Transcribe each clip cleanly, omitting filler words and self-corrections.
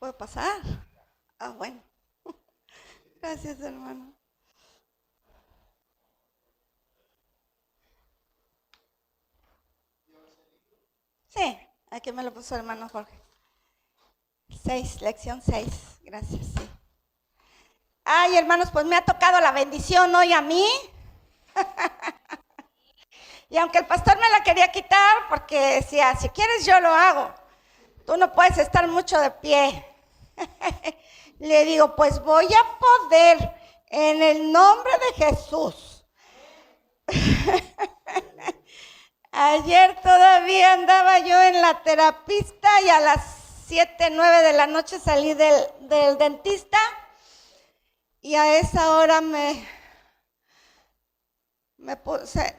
puedo pasar. Ah, bueno. Gracias, hermano. Sí, aquí me lo puso el hermano Jorge. 6, lección 6. Gracias, sí. Ay, hermanos, pues me ha tocado la bendición hoy a mí. Y aunque el pastor me la quería quitar, porque decía, si quieres yo lo hago. Tú no puedes estar mucho de pie. Le digo, pues voy a poder en el nombre de Jesús. Ayer todavía andaba yo en la terapista y a las 7, 9 de la noche salí del dentista y a esa hora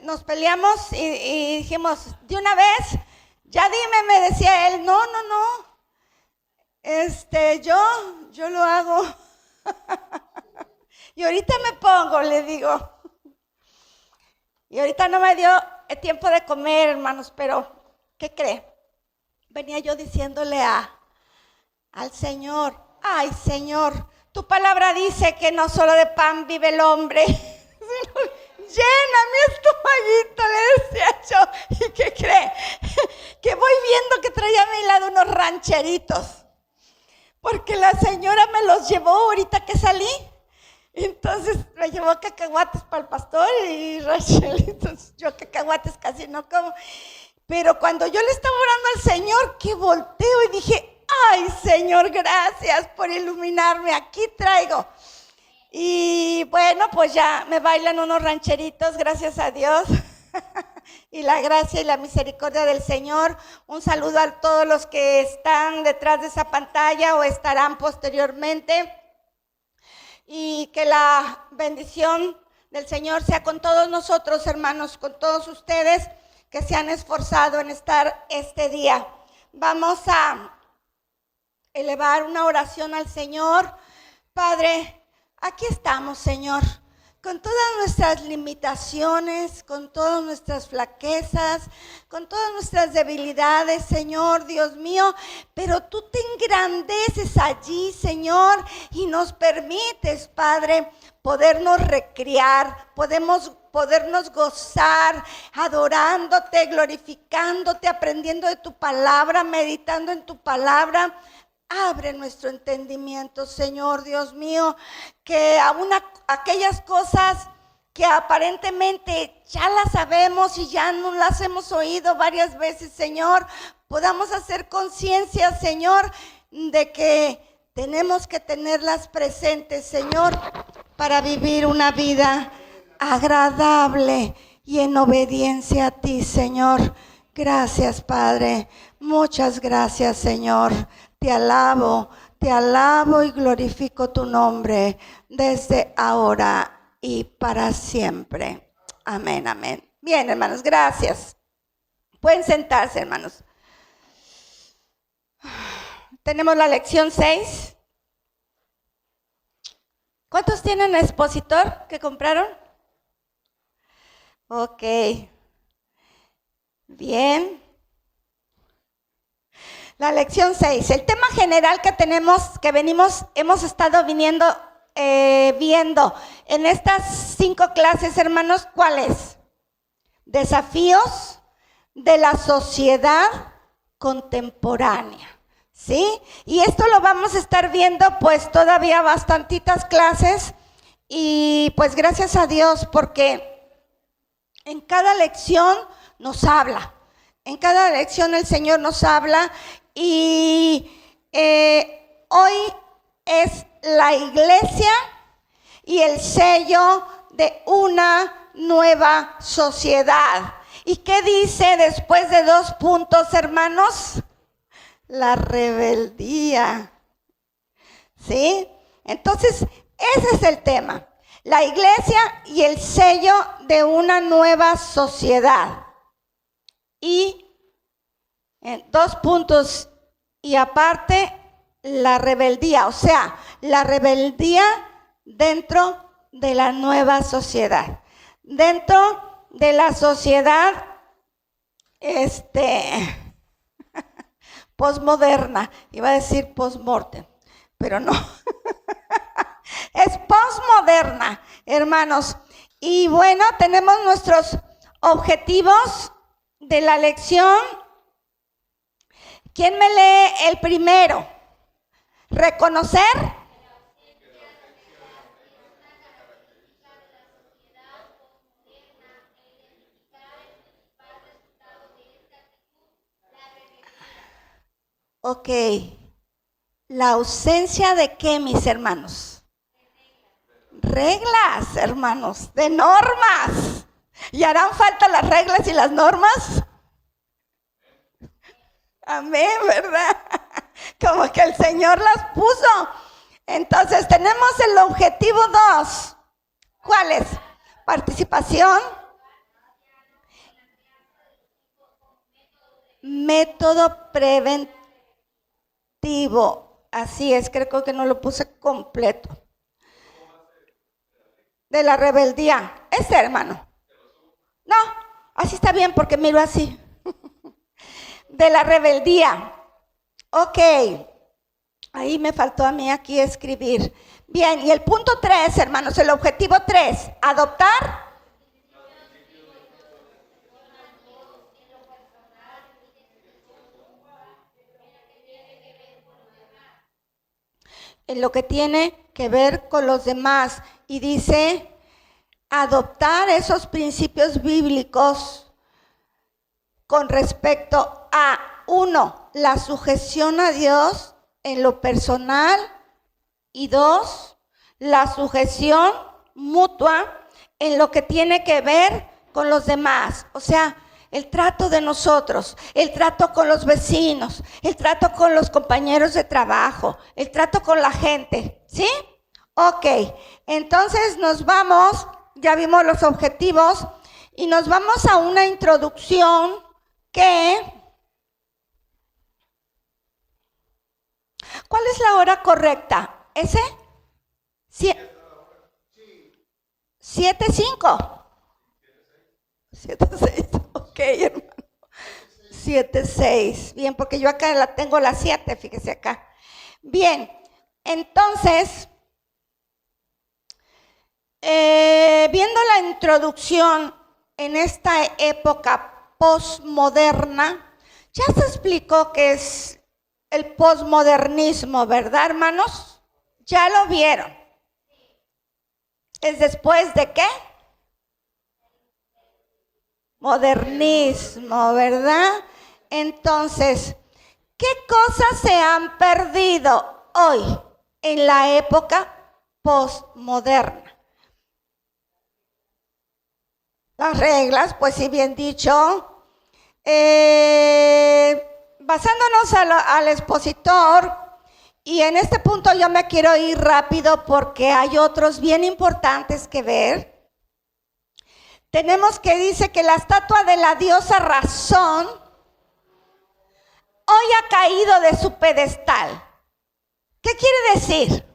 nos peleamos y dijimos, de una vez, ya dime, me decía él, no, yo lo hago. Y ahorita me pongo, le digo. Y ahorita no me dio tiempo de comer, hermanos, pero ¿qué cree? Venía yo diciéndole al Señor, ay, Señor, tu palabra dice que no solo de pan vive el hombre, sino llena mi estomaguito, le decía yo. ¿Y qué cree? Que voy viendo que traía a mi lado unos rancheritos, porque la señora me los llevó ahorita que salí. Entonces me llevó cacahuates para el pastor y rancheritos. Yo cacahuates casi no como. Pero cuando yo le estaba orando al Señor, que volteo y dije, ay, Señor, gracias por iluminarme, aquí traigo. Y bueno, pues ya me bailan unos rancheritos, gracias a Dios. Y la gracia y la misericordia del Señor. Un saludo a todos los que están detrás de esa pantalla o estarán posteriormente. Y que la bendición del Señor sea con todos nosotros, hermanos, con todos ustedes que se han esforzado en estar este día. Vamos a elevar una oración al Señor. Padre, aquí estamos, Señor, con todas nuestras limitaciones, con todas nuestras flaquezas, con todas nuestras debilidades, Señor, Dios mío, pero tú te engrandeces allí, Señor, y nos permites, Padre, podernos recrear, podernos gozar, adorándote, glorificándote, aprendiendo de tu palabra, meditando en tu palabra. Abre nuestro entendimiento, Señor, Dios mío, que aún aquellas cosas que aparentemente ya las sabemos y ya no las hemos oído varias veces, Señor, podamos hacer conciencia, Señor, de que tenemos que tenerlas presentes, Señor, para vivir una vida agradable y en obediencia a ti, Señor. Gracias, Padre. Muchas gracias, Señor. Te alabo y glorifico tu nombre desde ahora y para siempre. Amén, amén. Bien, hermanos, gracias. Pueden sentarse, hermanos. Tenemos la lección 6. ¿Cuántos tienen expositor que compraron? Ok. Bien. La lección 6, el tema general que hemos estado viendo en estas 5 clases, hermanos, ¿cuál es? Desafíos de la sociedad contemporánea, ¿sí? Y esto lo vamos a estar viendo pues todavía bastantitas clases y pues gracias a Dios porque en cada lección nos habla. En cada lección el Señor nos habla y hoy es la iglesia y el sello de una nueva sociedad. ¿Y qué dice después de 2 puntos, hermanos? La rebeldía. ¿Sí? Entonces, ese es el tema. La iglesia y el sello de una nueva sociedad. Y en 2 puntos y aparte la rebeldía, o sea, la rebeldía dentro de la nueva sociedad, dentro de la sociedad posmoderna, iba a decir postmortem, pero no. Es postmoderna, hermanos. Y bueno, tenemos nuestros objetivos de la lección. ¿Quién me lee el primero? Reconocer. Ok. ¿La ausencia de qué, mis hermanos? Reglas, hermanos, de normas. ¿Y harán falta las reglas y las normas? Amén, ¿verdad? Como que el Señor las puso. Entonces tenemos el objetivo 2. ¿Cuál es? Participación. Método preventivo. Así es, creo que no lo puse completo. De la rebeldía. Hermano. No, así está bien porque miro así. De la rebeldía. Ok. Ahí me faltó a mí aquí escribir. Bien, y el punto 3, hermanos, el objetivo 3, adoptar. En lo que tiene que ver con los demás. Y dice, adoptar esos principios bíblicos con respecto a, 1, la sujeción a Dios en lo personal, y 2, la sujeción mutua en lo que tiene que ver con los demás. O sea, el trato de nosotros, el trato con los vecinos, el trato con los compañeros de trabajo, el trato con la gente, ¿sí? Ok, entonces nos vamos, ya vimos los objetivos, y nos vamos a una introducción que... ¿Cuál es la hora correcta? ¿Ese? 7:05. 7:06. Ok, hermano. 7:06. Bien, porque yo acá la tengo las 7, fíjese acá. Bien, entonces, viendo la introducción en esta época postmoderna, ya se explicó qué es el postmodernismo, ¿verdad, hermanos? ¿Ya lo vieron? ¿Es después de qué? Modernismo, ¿verdad? Entonces, ¿qué cosas se han perdido hoy en la época postmoderna? Las reglas, pues sí, bien dicho. Basándonos al expositor, y en este punto yo me quiero ir rápido porque hay otros bien importantes que ver. Tenemos que dice que la estatua de la diosa Razón hoy ha caído de su pedestal. ¿Qué quiere decir?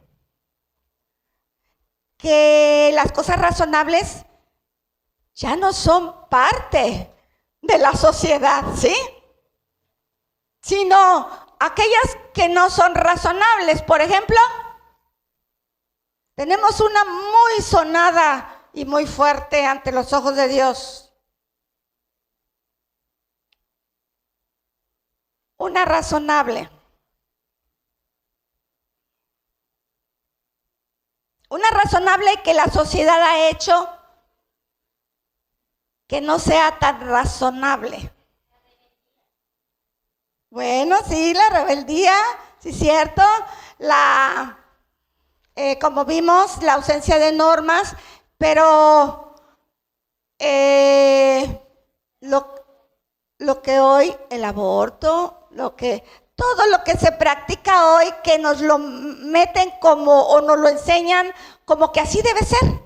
Que las cosas razonables ya no son parte de la sociedad, ¿sí? Sino aquellas que no son razonables. Por ejemplo, tenemos una muy sonada y muy fuerte ante los ojos de Dios. Una razonable. Una razonable que la sociedad ha hecho que no sea tan razonable. Bueno, sí, la rebeldía, sí es cierto, como vimos, la ausencia de normas, pero lo que hoy, el aborto, todo lo que se practica hoy, que nos lo meten como, o nos lo enseñan como que así debe ser,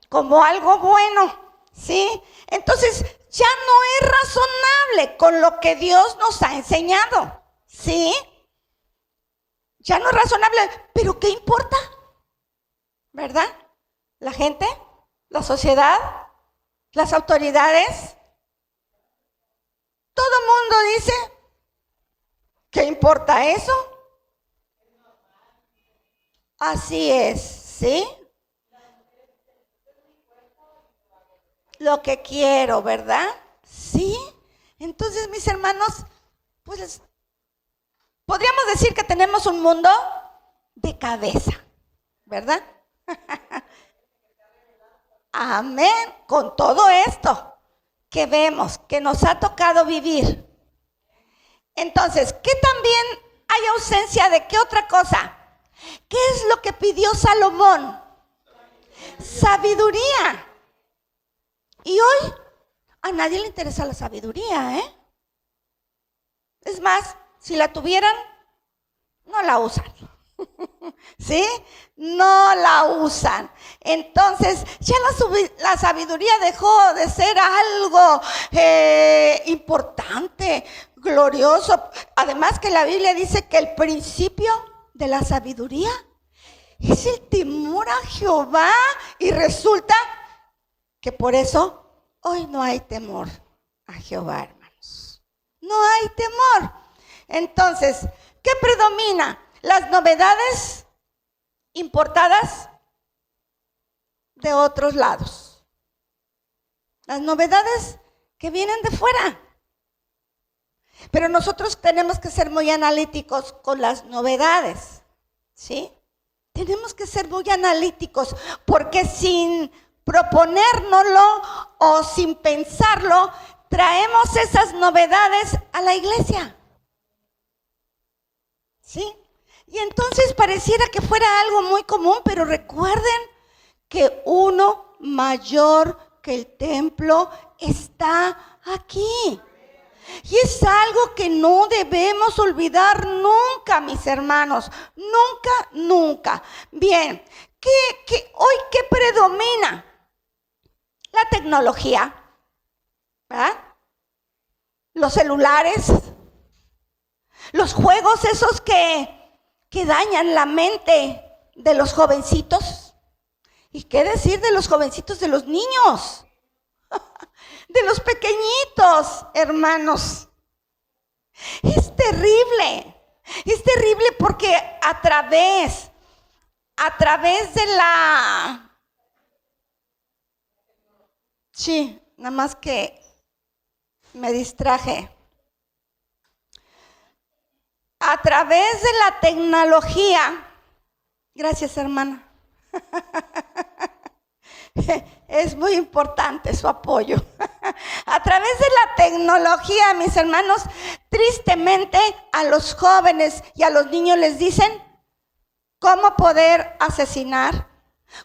como algo bueno, ¿sí? Entonces, ya no es razonable con lo que Dios nos ha enseñado, ¿sí? Ya no es razonable, pero ¿qué importa? ¿Verdad? La gente, la sociedad, las autoridades, todo el mundo dice, ¿qué importa eso? Así es, ¿sí? Lo que quiero, ¿verdad? Sí. Entonces, mis hermanos, pues podríamos decir que tenemos un mundo de cabeza, ¿verdad? Amén. Con todo esto que vemos, que nos ha tocado vivir. Entonces, ¿qué también hay ausencia de qué otra cosa? ¿Qué es lo que pidió Salomón? Sabiduría. Y hoy a nadie le interesa la sabiduría, ¿eh? Es más, si la tuvieran, no la usan. ¿Sí? No la usan. Entonces, ya la sabiduría dejó de ser algo importante, glorioso. Además que la Biblia dice que el principio de la sabiduría es el temor a Jehová. Y resulta que por eso hoy no hay temor a Jehová, hermanos. No hay temor. Entonces, ¿qué predomina? Las novedades importadas de otros lados. Las novedades que vienen de fuera. Pero nosotros tenemos que ser muy analíticos con las novedades, ¿sí? Tenemos que ser muy analíticos porque sin proponérnoslo o sin pensarlo, traemos esas novedades a la iglesia, ¿sí? Y entonces pareciera que fuera algo muy común, pero recuerden que uno mayor que el templo está aquí. Y es algo que no debemos olvidar nunca, mis hermanos. Nunca, nunca. Bien, hoy qué predomina? La tecnología, ¿verdad? Los celulares, los juegos esos que dañan la mente de los jovencitos. ¿Y qué decir de los jovencitos, de los niños? De los pequeñitos, hermanos. Es terrible porque a través de la... Sí, nada más que me distraje. A través de la tecnología, gracias hermana, es muy importante su apoyo. A través de la tecnología, mis hermanos, tristemente a los jóvenes y a los niños les dicen cómo poder asesinar,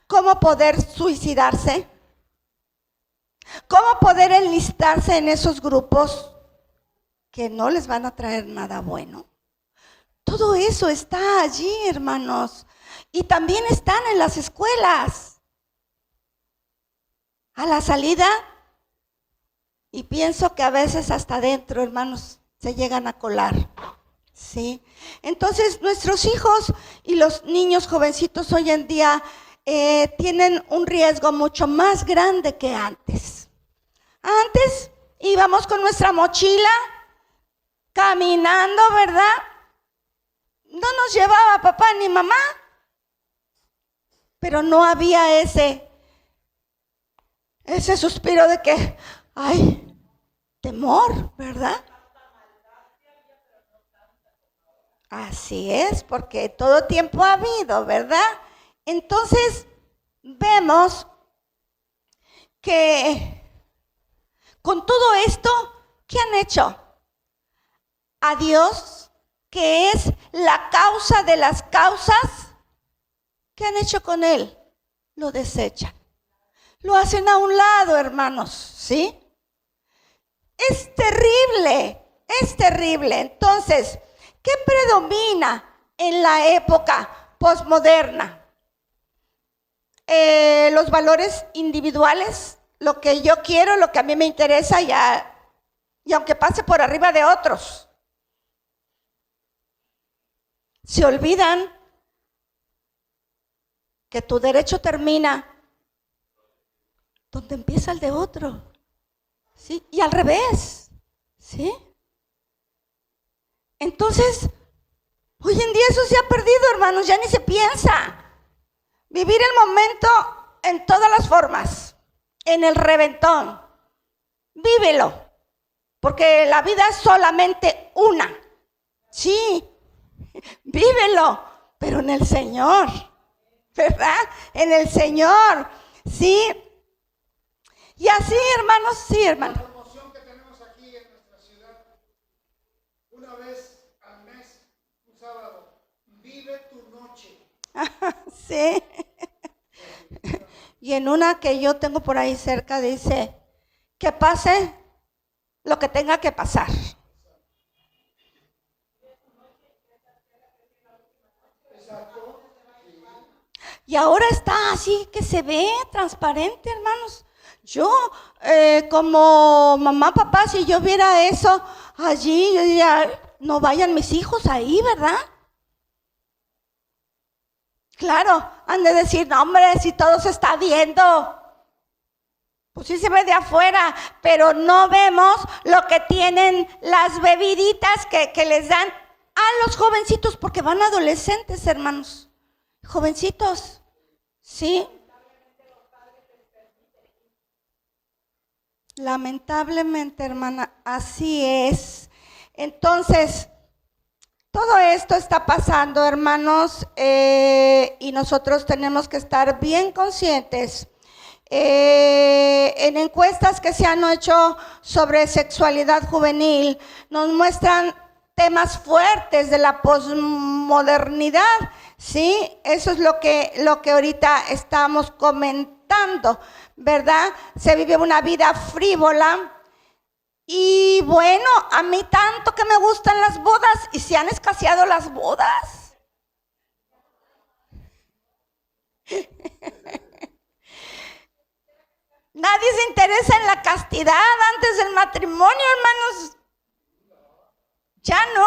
cómo poder suicidarse, cómo poder enlistarse en esos grupos que no les van a traer nada bueno. Todo eso está allí, hermanos, y también están en las escuelas. A la salida, y pienso que a veces hasta adentro, hermanos, se llegan a colar, ¿sí? Entonces, nuestros hijos y los niños jovencitos hoy en día tienen un riesgo mucho más grande que antes. Antes íbamos con nuestra mochila, caminando, ¿verdad? No nos llevaba papá ni mamá, pero no había ese suspiro de que, ay, temor, ¿verdad? Así es, porque todo tiempo ha habido, ¿verdad? Entonces, vemos que con todo esto, ¿qué han hecho? A Dios, que es la causa de las causas, ¿qué han hecho con Él? Lo desechan. Lo hacen a un lado, hermanos, ¿sí? Es terrible, es terrible. Entonces, ¿qué predomina en la época posmoderna? Los valores individuales, lo que yo quiero, lo que a mí me interesa, y aunque pase por arriba de otros. Se olvidan que tu derecho termina donde empieza el de otro, ¿sí? Y al revés, ¿sí? Entonces, hoy en día eso se ha perdido, hermanos, ya ni se piensa. Vivir el momento en todas las formas, en el reventón. Vívelo, porque la vida es solamente una. Sí, vívelo, pero en el Señor, ¿verdad? En el Señor, sí. Y así, hermanos, sí, hermano. La promoción que tenemos aquí en nuestra ciudad, una vez al mes, un sábado, vive tu noche. Sí. Y en una que yo tengo por ahí cerca dice, que pase lo que tenga que pasar. Y ahora está así que se ve transparente, hermanos. Yo, como mamá, papá, si yo viera eso allí, yo diría, no vayan mis hijos ahí, ¿verdad? Claro, han de decir, no hombre, si todo se está viendo. Pues sí se ve de afuera, pero no vemos lo que tienen las bebiditas que les dan a los jovencitos, porque van adolescentes, hermanos. Jovencitos, ¿sí? Lamentablemente, hermana, así es. Entonces, todo esto está pasando, hermanos, y nosotros tenemos que estar bien conscientes. En encuestas que se han hecho sobre sexualidad juvenil, nos muestran temas fuertes de la posmodernidad, ¿sí? Eso es lo que ahorita estamos comentando, ¿verdad? Se vive una vida frívola. Y bueno, a mí tanto que me gustan las bodas, y se han escaseado las bodas. Nadie se interesa en la castidad antes del matrimonio, hermanos. Ya no.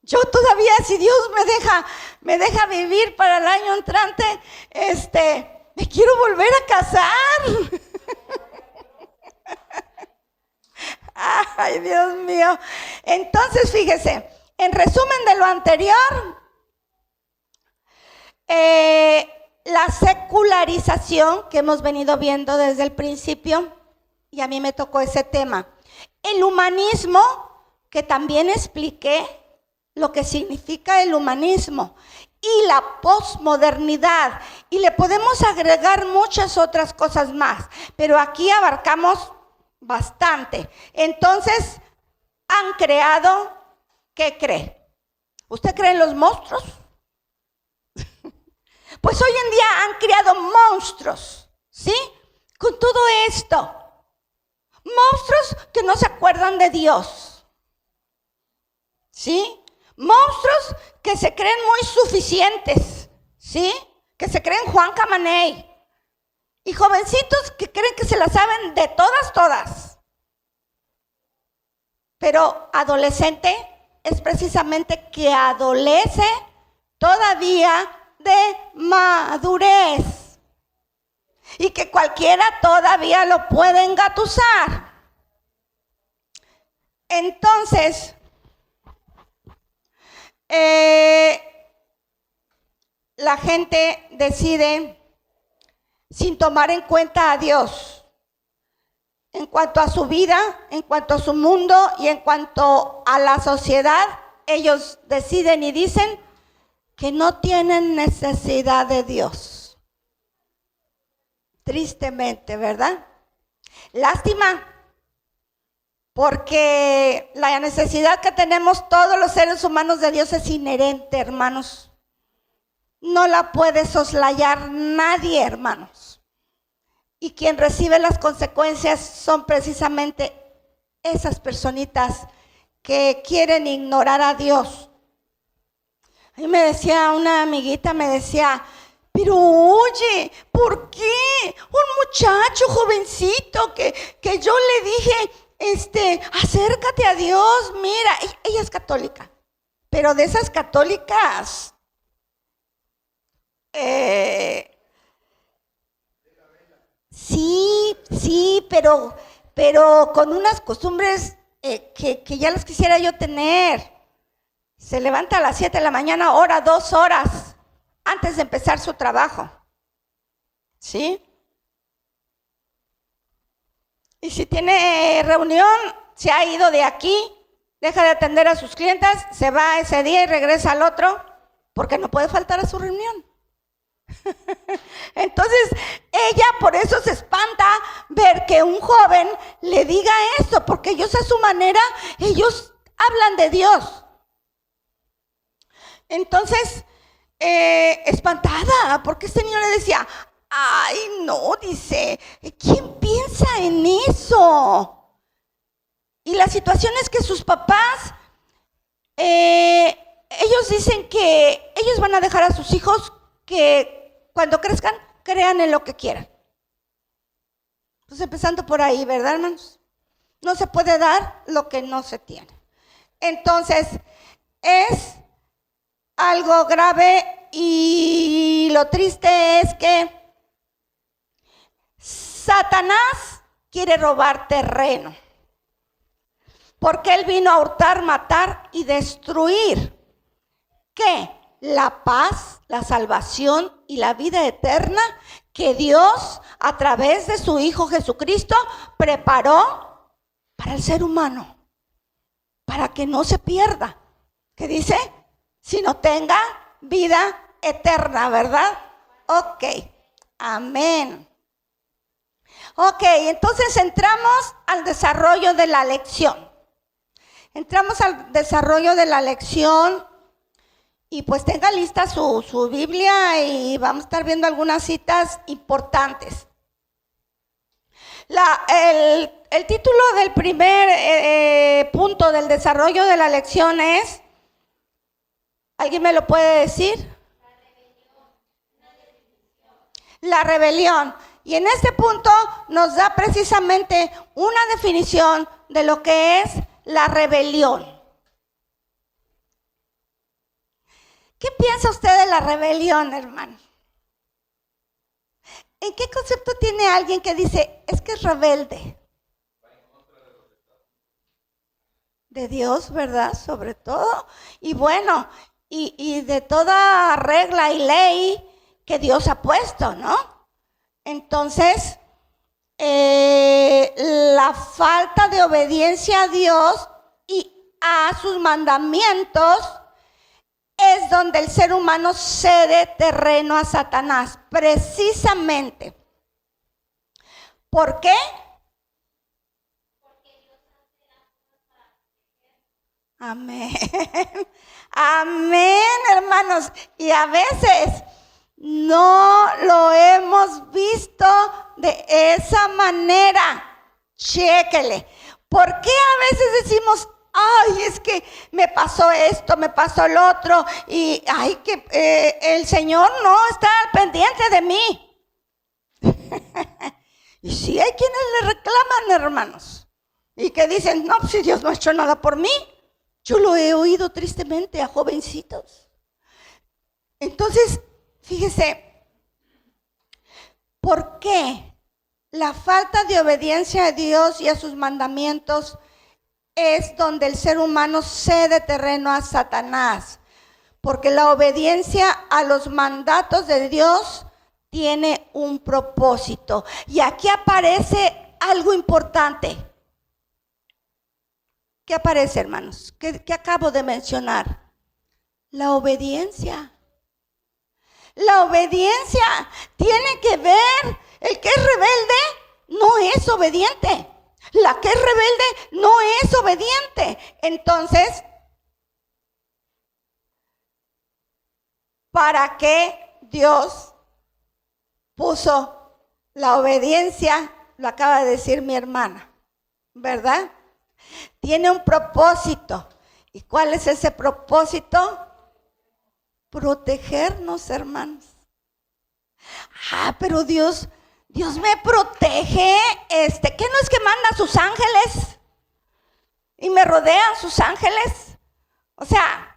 Yo todavía, si Dios me deja vivir para el año entrante, me quiero volver a casar. Ay, Dios mío. Entonces, fíjese, en resumen de lo anterior, la secularización que hemos venido viendo desde el principio, y a mí me tocó ese tema. El humanismo, que también expliqué lo que significa el humanismo, y la posmodernidad, y le podemos agregar muchas otras cosas más, pero aquí abarcamos bastante. Entonces, han creado, ¿qué cree? ¿Usted cree en los monstruos? Pues hoy en día han creado monstruos, ¿sí? Con todo esto. Monstruos que no se acuerdan de Dios, ¿sí? Monstruos que se creen muy suficientes, ¿sí? Que se creen Juan Camaney. Y jovencitos que creen que se la saben de todas. Pero adolescente es precisamente que adolece todavía de madurez. Y que cualquiera todavía lo puede engatusar. Entonces, la gente decide sin tomar en cuenta a Dios en cuanto a su vida, en cuanto a su mundo y en cuanto a la sociedad. Ellos deciden y dicen que no tienen necesidad de Dios. Tristemente, ¿verdad? Lástima, porque la necesidad que tenemos todos los seres humanos de Dios es inherente, hermanos. No la puede soslayar nadie, hermanos. Y quien recibe las consecuencias son precisamente esas personitas que quieren ignorar a Dios. A mí me decía una amiguita, me decía, pero oye, ¿por qué un muchacho jovencito que yo le dije, acércate a Dios? Mira, ella es católica, pero de esas católicas, sí, pero con unas costumbres que ya las quisiera yo tener. Se levanta a las 7 de la mañana, ora 2 horas antes de empezar su trabajo. ¿Sí? Y si tiene reunión, se ha ido de aquí, deja de atender a sus clientes, se va ese día y regresa al otro, porque no puede faltar a su reunión. Entonces, ella por eso se espanta ver que un joven le diga esto, porque ellos a su manera, ellos hablan de Dios. Entonces, espantada, porque este niño le decía, ay, no, dice, ¿quién piensa en eso? Y la situación es que sus papás, ellos dicen que ellos van a dejar a sus hijos que cuando crezcan, crean en lo que quieran. Pues empezando por ahí, ¿verdad, hermanos? No se puede dar lo que no se tiene. Entonces, es algo grave y lo triste es que Satanás quiere robar terreno, porque él vino a hurtar, matar y destruir. ¿Qué? La paz, la salvación y la vida eterna que Dios, a través de su Hijo Jesucristo, preparó para el ser humano, para que no se pierda. ¿Qué dice? Sino tenga vida eterna, ¿verdad? Ok, amén. Ok, entonces entramos al desarrollo de la lección. Entramos al desarrollo de la lección y pues tenga lista su Biblia y vamos a estar viendo algunas citas importantes. El título del primer punto del desarrollo de la lección es, ¿alguien me lo puede decir? La rebelión. Y en este punto nos da precisamente una definición de lo que es la rebelión. ¿Qué piensa usted de la rebelión, hermano? ¿En qué concepto tiene alguien que dice, es que es rebelde? De Dios, ¿verdad? Sobre todo. Y bueno, y de toda regla y ley que Dios ha puesto, ¿no? Entonces, la falta de obediencia a Dios y a sus mandamientos es donde el ser humano cede terreno a Satanás, precisamente. ¿Por qué? Amén. Amén, hermanos. Y a veces no lo hemos visto de esa manera. Chéquele. ¿Por qué a veces decimos, ay, es que me pasó esto, me pasó el otro, y ay, que el Señor no está al pendiente de mí? Y sí hay quienes le reclaman, hermanos, y que dicen, no, si Dios no ha hecho nada por mí. Yo lo he oído tristemente a jovencitos. Entonces, fíjese, ¿por qué la falta de obediencia a Dios y a sus mandamientos es donde el ser humano cede terreno a Satanás? Porque la obediencia a los mandatos de Dios tiene un propósito. Y aquí aparece algo importante. ¿Qué aparece, hermanos? ¿Qué acabo de mencionar? La obediencia. La obediencia tiene que ver, el que es rebelde no es obediente. La que es rebelde no es obediente. Entonces, ¿para qué Dios puso la obediencia? Lo acaba de decir mi hermana, ¿verdad? Tiene un propósito. ¿Y cuál es ese propósito? Protegernos, hermanos. Ah, pero Dios me protege, ¿qué no es que manda a sus ángeles? Y me rodean sus ángeles. O sea,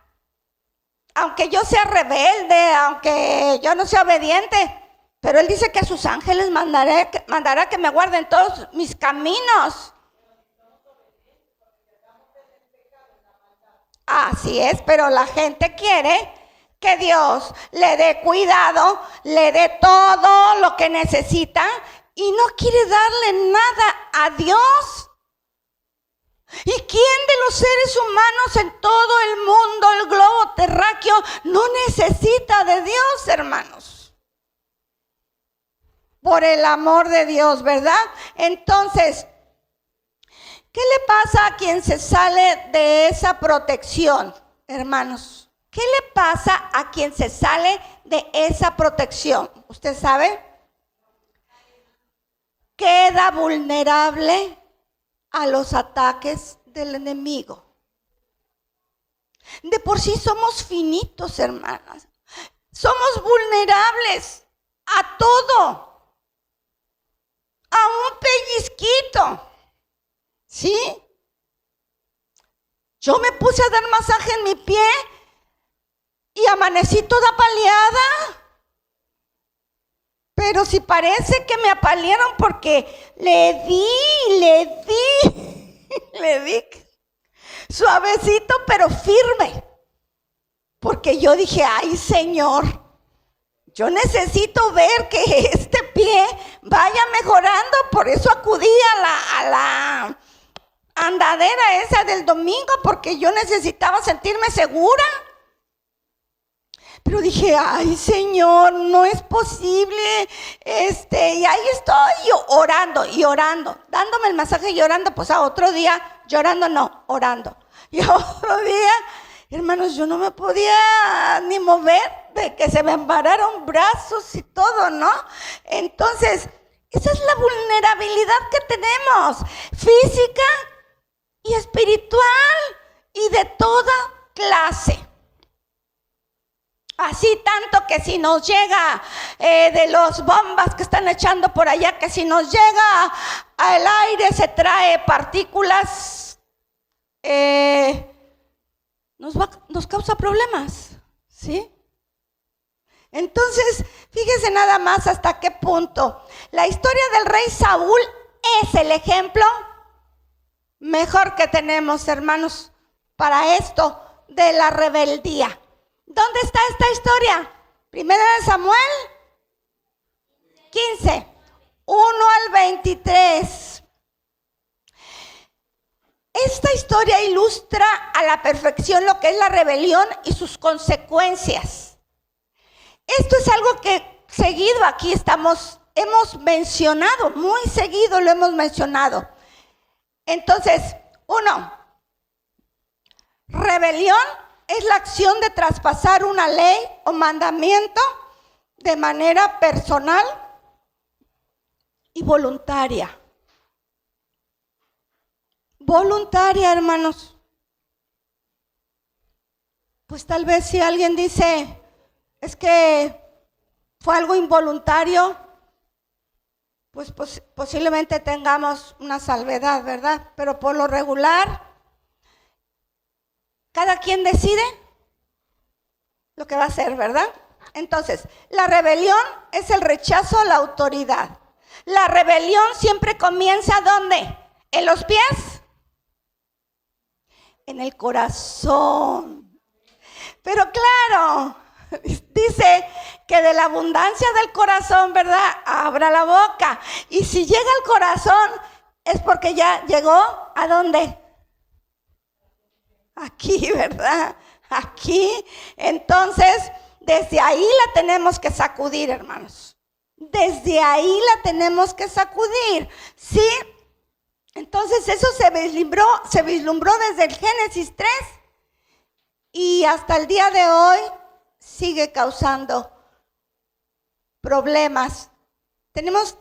aunque yo sea rebelde, aunque yo no sea obediente, pero Él dice que a sus ángeles mandará que me guarden todos mis caminos. Así es, pero la gente quiere que Dios le dé cuidado, le dé todo lo que necesita y no quiere darle nada a Dios. ¿Y quién de los seres humanos en todo el mundo, el globo terráqueo, no necesita de Dios, hermanos? Por el amor de Dios, ¿verdad? Entonces, ¿qué le pasa a quien se sale de esa protección, hermanos? ¿Qué le pasa a quien se sale de esa protección? ¿Usted sabe? Queda vulnerable a los ataques del enemigo. De por sí somos finitos, hermanas. Somos vulnerables a todo, a un pellizquito. ¿Sí? Yo me puse a dar masaje en mi pie y amanecí toda apaleada. Pero si parece que me apalearon porque le di suavecito pero firme. Porque yo dije, ay Señor, yo necesito ver que este pie vaya mejorando. Por eso acudí a la andadera esa del domingo, porque yo necesitaba sentirme segura. Pero dije, ay Señor, no es posible, y ahí estoy yo orando, dándome el masaje y orando, pues a otro día, llorando no, orando. Y a otro día, hermanos, yo no me podía ni mover, de que se me embararon brazos y todo, ¿no? Entonces, esa es la vulnerabilidad que tenemos, física y espiritual y de toda clase. Así tanto que si nos llega de los bombas que están echando por allá, que si nos llega al aire se trae partículas, nos causa problemas, ¿sí? Entonces, fíjese nada más hasta qué punto. La historia del rey Saúl es el ejemplo mejor que tenemos, hermanos, para esto de la rebeldía. ¿Dónde está esta historia? Primera de Samuel 15, 1 al 23. Esta historia ilustra a la perfección lo que es la rebelión y sus consecuencias. Esto es algo que seguido aquí hemos mencionado, muy seguido lo hemos mencionado. Entonces, 1, rebelión es la acción de traspasar una ley o mandamiento de manera personal y voluntaria. Voluntaria, hermanos. Pues tal vez si alguien dice, es que fue algo involuntario, pues posiblemente tengamos una salvedad, ¿verdad? Pero por lo regular, cada quien decide lo que va a hacer, ¿verdad? Entonces, la rebelión es el rechazo a la autoridad. La rebelión siempre comienza ¿dónde? ¿En los pies? En el corazón. Pero claro, dice que de la abundancia del corazón, ¿verdad? Abra la boca. Y si llega al corazón, es porque ya llegó ¿a dónde? Aquí, ¿verdad? Aquí. Entonces, desde ahí la tenemos que sacudir, hermanos. Desde ahí la tenemos que sacudir, ¿sí? Entonces, eso se vislumbró desde el Génesis 3 y hasta el día de hoy sigue causando problemas. Tenemos,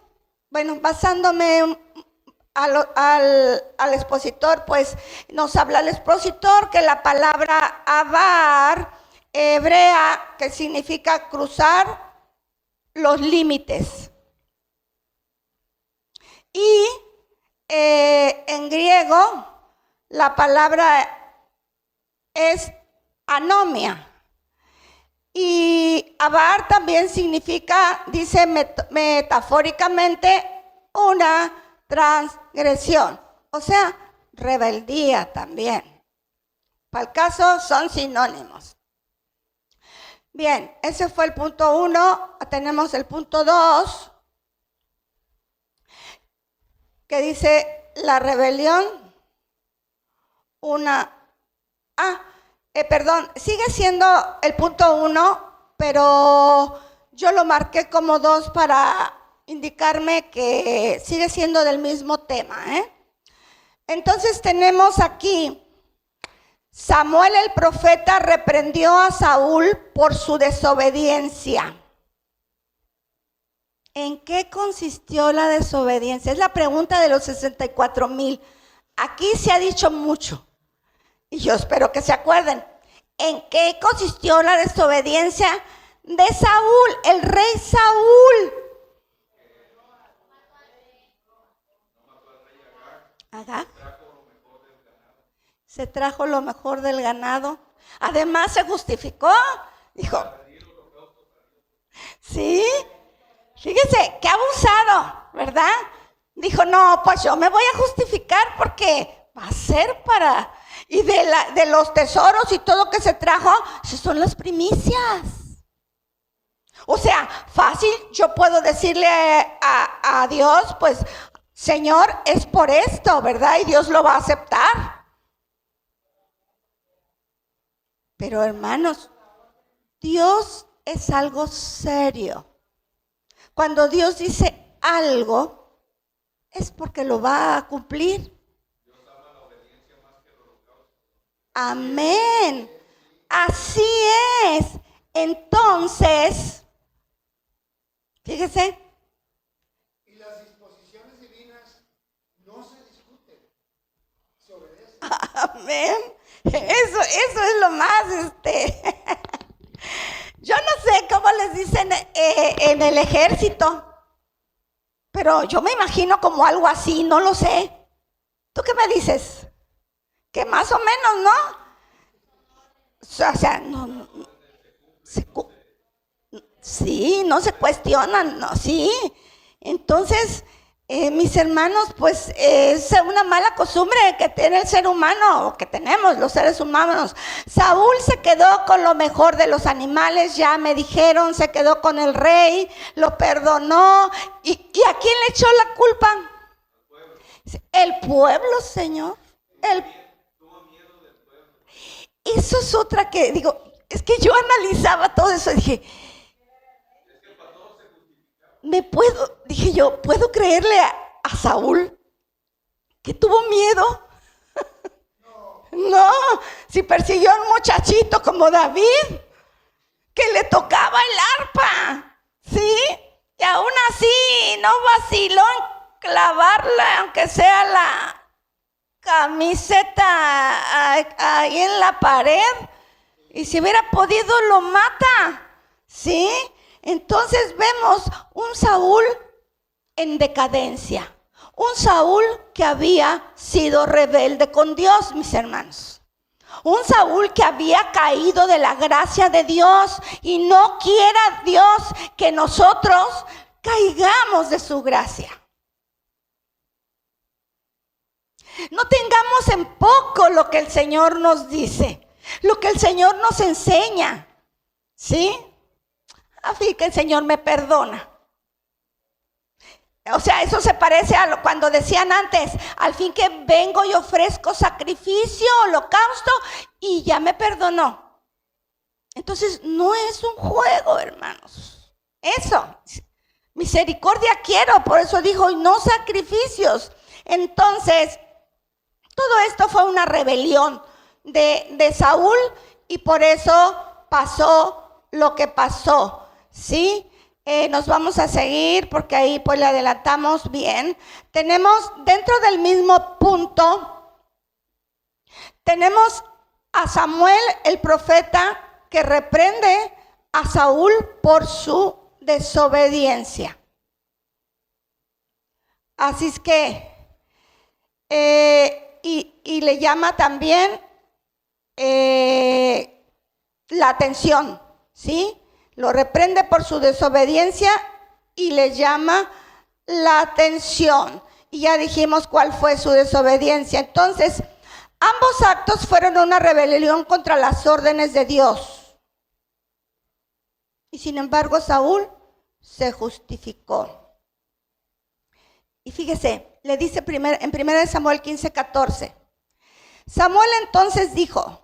basándome al expositor, pues nos habla el expositor que la palabra avar hebrea, que significa cruzar los límites, y en griego la palabra es anomia, y avar también significa, dice metafóricamente, una transgresión, o sea, rebeldía también. Para el caso son sinónimos. Bien, ese fue el punto 1. Tenemos el punto 2, que dice la rebelión. Sigue siendo el punto 1, pero yo lo marqué como 2 para indicarme que sigue siendo del mismo tema, Entonces tenemos aquí, Samuel el profeta reprendió a Saúl por su desobediencia. ¿En qué consistió la desobediencia? Es la pregunta de los 64,000. Aquí se ha dicho mucho, y yo espero que se acuerden. ¿En qué consistió la desobediencia de Saúl, el rey Saúl? Agag. Se trajo lo mejor del ganado. Además se justificó. Dijo, sí, fíjese, qué abusado, ¿verdad? Dijo, no, pues yo me voy a justificar porque va a ser para... Y de los tesoros y todo que se trajo, esas son las primicias. O sea, fácil, yo puedo decirle a Dios, pues, Señor, es por esto, ¿verdad? Y Dios lo va a aceptar. Pero hermanos, Dios es algo serio. Cuando Dios dice algo, es porque lo va a cumplir. Amén. Así es. Entonces, fíjese. Y las disposiciones divinas no se discuten, se obedecen. Amén. Eso es lo más, Yo no sé cómo les dicen en el ejército, pero yo me imagino como algo así, no lo sé. ¿Tú qué me dices? Que más o menos, ¿no? O sea, no sí, no se cuestionan, no, sí. Entonces, mis hermanos, pues es una mala costumbre que tiene el ser humano, o que tenemos los seres humanos. Saúl se quedó con lo mejor de los animales, ya me dijeron, se quedó con el rey, lo perdonó. ¿Y a quién le echó la culpa? El pueblo, Señor. Eso es otra que digo, es que yo analizaba todo eso y dije, ¿puedo creerle a Saúl que tuvo miedo? No, si persiguió a un muchachito como David, que le tocaba el arpa, ¿sí? Y aún así no vaciló en clavarla, aunque sea la camiseta ahí en la pared, y si hubiera podido lo mata, ¿sí? Entonces vemos un Saúl en decadencia, un Saúl que había sido rebelde con Dios, mis hermanos. Un Saúl que había caído de la gracia de Dios, y no quiera Dios que nosotros caigamos de su gracia. No tengamos en poco lo que el Señor nos dice, lo que el Señor nos enseña, ¿sí? Así que el Señor me perdona. O sea, eso se parece a cuando decían antes, al fin que vengo y ofrezco sacrificio, holocausto, y ya me perdonó. Entonces, no es un juego, hermanos. Eso, misericordia quiero, por eso dijo, y no sacrificios. Entonces, todo esto fue una rebelión de Saúl, y por eso pasó lo que pasó, ¿sí? Nos vamos a seguir porque ahí pues le adelantamos bien. Tenemos dentro del mismo punto, tenemos a Samuel el profeta que reprende a Saúl por su desobediencia. Así es que, y le llama también la atención, ¿sí? Lo reprende por su desobediencia y le llama la atención. Y ya dijimos cuál fue su desobediencia. Entonces, ambos actos fueron una rebelión contra las órdenes de Dios. Y sin embargo Saúl se justificó. Y fíjese, le dice en 1 Samuel 15:14. Samuel entonces dijo,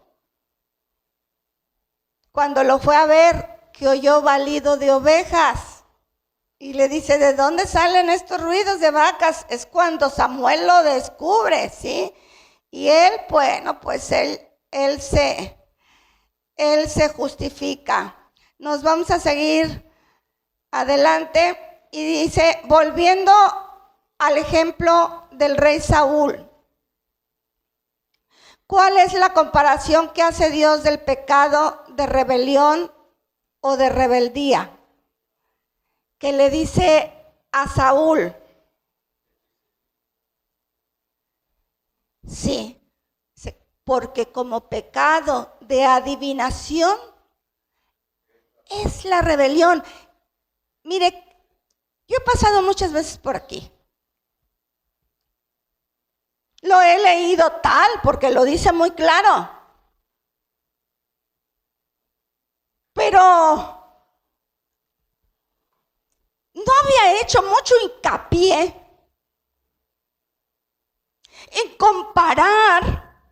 cuando lo fue a ver, que oyó balido de ovejas. Y le dice, ¿de dónde salen estos ruidos de vacas? Es cuando Samuel lo descubre, ¿sí? Y él, bueno, pues él se justifica. Nos vamos a seguir adelante y dice, volviendo al ejemplo del rey Saúl. ¿Cuál es la comparación que hace Dios del pecado de rebelión o de rebeldía? Que le dice a Saúl, sí, porque como pecado de adivinación es la rebelión. Mire, yo he pasado muchas veces por aquí. Lo he leído tal porque lo dice muy claro. Pero no había hecho mucho hincapié en comparar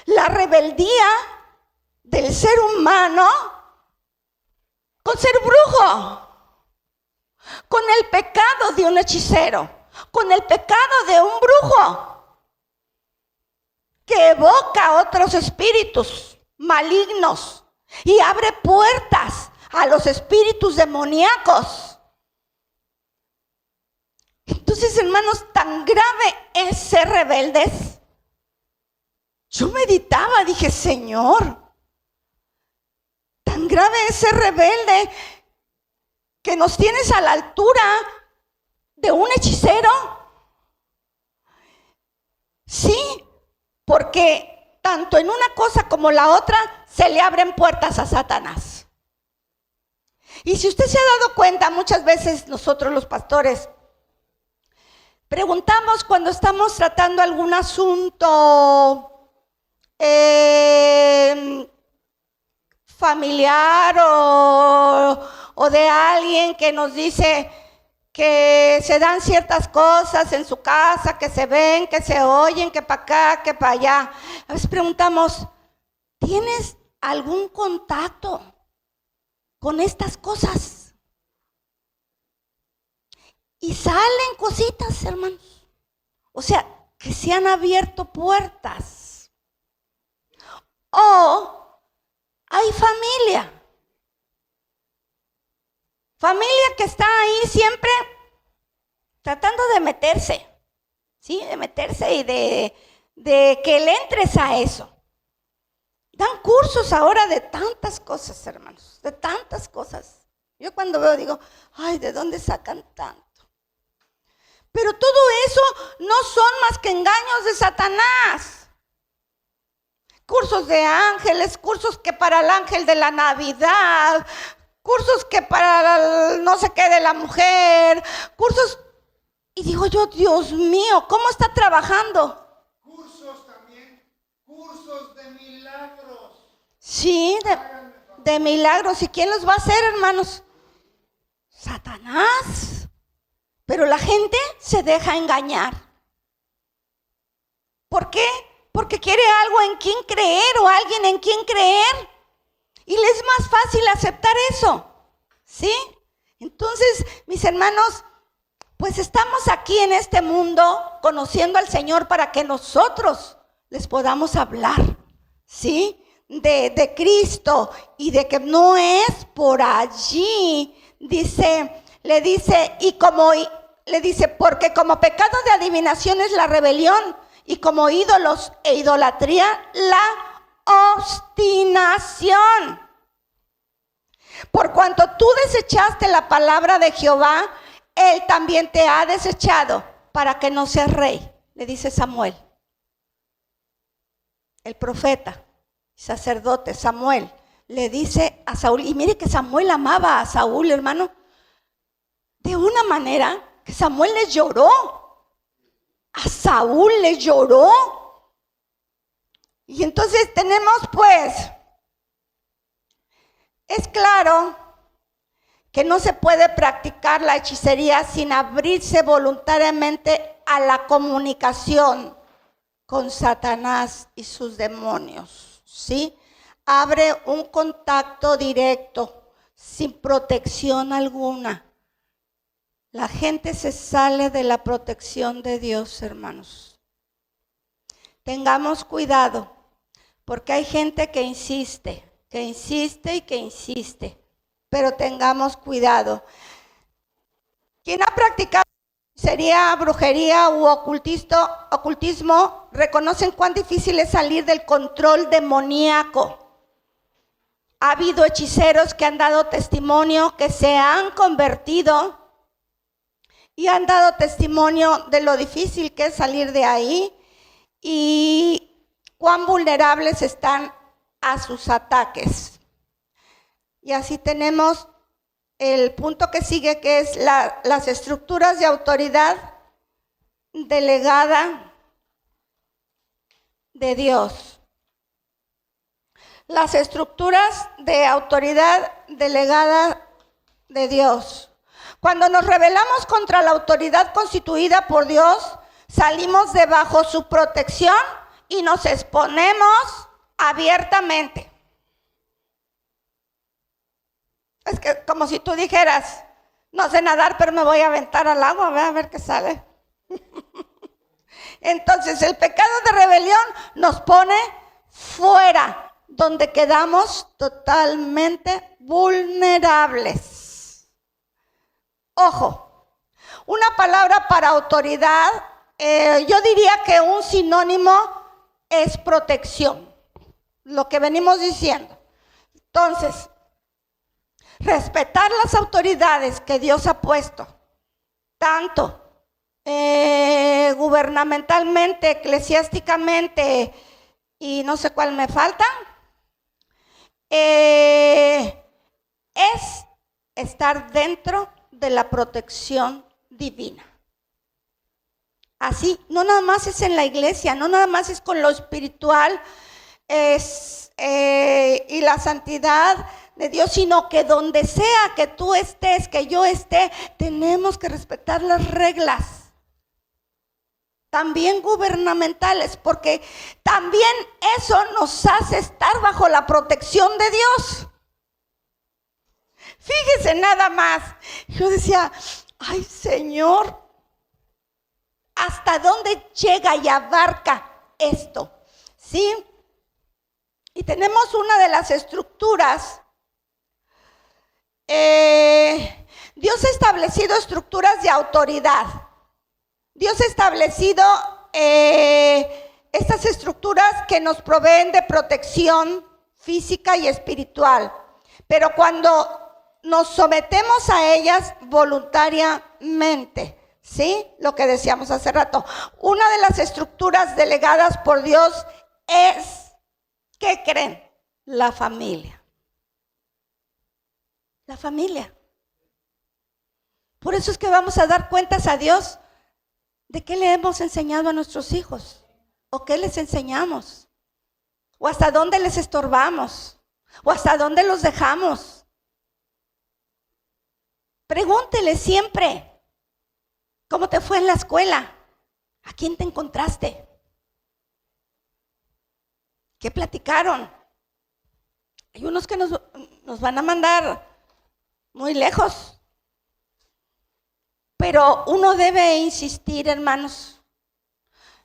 la rebeldía del ser humano con ser brujo, con el pecado de un hechicero, con el pecado de un brujo que evoca otros espíritus malignos y abre puertas a los espíritus demoníacos. Entonces, hermanos, tan grave es ser rebeldes. Yo meditaba, dije, Señor, tan grave es ser rebelde que nos tienes a la altura de un hechicero. Sí, porque tanto en una cosa como la otra se le abren puertas a Satanás. Y si usted se ha dado cuenta, muchas veces nosotros los pastores preguntamos cuando estamos tratando algún asunto familiar o de alguien que nos dice que se dan ciertas cosas en su casa, que se ven, que se oyen, que para acá, que para allá. A veces preguntamos, ¿tienes algún contacto con estas cosas? Y salen cositas, hermanos. O sea, que se han abierto puertas. O hay familia. Familia que está ahí siempre tratando de meterse, ¿sí? De meterse y de que le entres a eso. Dan cursos ahora de tantas cosas, hermanos, de tantas cosas. Yo cuando veo digo, ay, ¿de dónde sacan tanto? Pero todo eso no son más que engaños de Satanás. Cursos de ángeles, cursos que para el ángel de la Navidad, cursos que para el no sé qué de la mujer, cursos. Y digo yo, Dios mío, ¿cómo está trabajando? Cursos también, cursos de milagros. Sí, de milagros. ¿Y quién los va a hacer, hermanos? Satanás. Pero la gente se deja engañar. ¿Por qué? Porque quiere algo en quien creer o alguien en quien creer. Y le es más fácil aceptar eso, ¿sí? Entonces, mis hermanos, pues estamos aquí en este mundo conociendo al Señor para que nosotros les podamos hablar, ¿sí? De Cristo y de que no es por allí. Le dice, porque como pecado de adivinación es la rebelión y como ídolos e idolatría la obstinación. Por cuanto tú desechaste la palabra de Jehová, Él también te ha desechado para que no seas rey, le dice Samuel. El profeta, sacerdote Samuel, le dice a Saúl, y mire que Samuel amaba a Saúl, hermano, de una manera que Samuel le lloró. A Saúl le lloró. Y entonces tenemos pues, es claro que no se puede practicar la hechicería sin abrirse voluntariamente a la comunicación con Satanás y sus demonios, ¿sí? Abre un contacto directo, sin protección alguna. La gente se sale de la protección de Dios, hermanos. Tengamos cuidado, porque hay gente que insiste y que insiste, pero tengamos cuidado. Quien ha practicado hechicería, brujería u ocultismo, reconocen cuán difícil es salir del control demoníaco. Ha habido hechiceros que han dado testimonio, que se han convertido y han dado testimonio de lo difícil que es salir de ahí y cuán vulnerables están a sus ataques. Y así tenemos el punto que sigue, que es las estructuras de autoridad delegada de Dios. Las estructuras de autoridad delegada de Dios. Cuando nos rebelamos contra la autoridad constituida por Dios, salimos de bajo su protección y nos exponemos abiertamente. Es que como si tú dijeras, no sé nadar, pero me voy a aventar al agua, a ver qué sale. Entonces el pecado de rebelión nos pone fuera, donde quedamos totalmente vulnerables. Ojo, una palabra para autoridad, yo diría que un sinónimo es protección, lo que venimos diciendo. Entonces, respetar las autoridades que Dios ha puesto, tanto gubernamentalmente, eclesiásticamente y no sé cuál me falta, es estar dentro de la protección divina. Así, no nada más es en la iglesia, no nada más es con lo espiritual y la santidad de Dios, sino que donde sea que tú estés, que yo esté, tenemos que respetar las reglas, también gubernamentales, porque también eso nos hace estar bajo la protección de Dios. Fíjese nada más, yo decía, ay Señor, ¿hasta dónde llega y abarca esto? ¿Sí? Y tenemos una de las estructuras. Dios ha establecido estructuras de autoridad. Dios ha establecido estas estructuras que nos proveen de protección física y espiritual. Pero cuando nos sometemos a ellas voluntariamente, ¿sí? Lo que decíamos hace rato. Una de las estructuras delegadas por Dios es, ¿qué creen? La familia. La familia. Por eso es que vamos a dar cuentas a Dios de qué le hemos enseñado a nuestros hijos, o qué les enseñamos, o hasta dónde les estorbamos, o hasta dónde los dejamos. Pregúntele siempre, ¿cómo te fue en la escuela? ¿A quién te encontraste? ¿Qué platicaron? Hay unos que nos van a mandar muy lejos. Pero uno debe insistir, hermanos.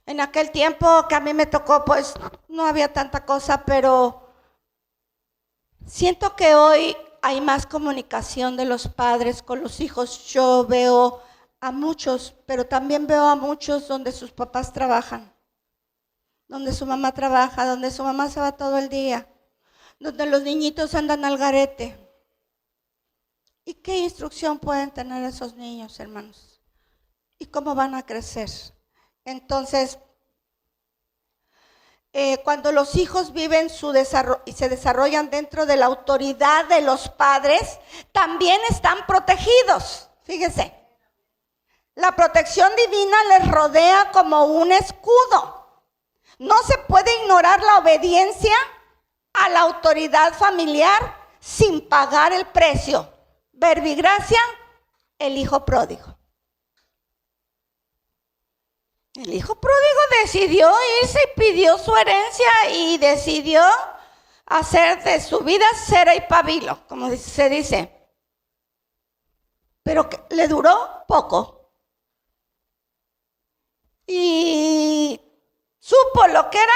En aquel tiempo que a mí me tocó, pues no había tanta cosa, pero siento que hoy hay más comunicación de los padres con los hijos. Yo veo a muchos, pero también veo a muchos donde sus papás trabajan, donde su mamá trabaja, donde su mamá se va todo el día, donde los niñitos andan al garete. ¿Y qué instrucción pueden tener esos niños, hermanos? ¿Y cómo van a crecer? Entonces, cuando los hijos viven su desarrollo y se desarrollan dentro de la autoridad de los padres, también están protegidos. Fíjese, la protección divina les rodea como un escudo. No se puede ignorar la obediencia a la autoridad familiar sin pagar el precio verbigracia, el hijo pródigo. El hijo pródigo decidió irse y pidió su herencia y decidió hacer de su vida cera y pabilo, como se dice. Pero que le duró poco. Y supo lo que era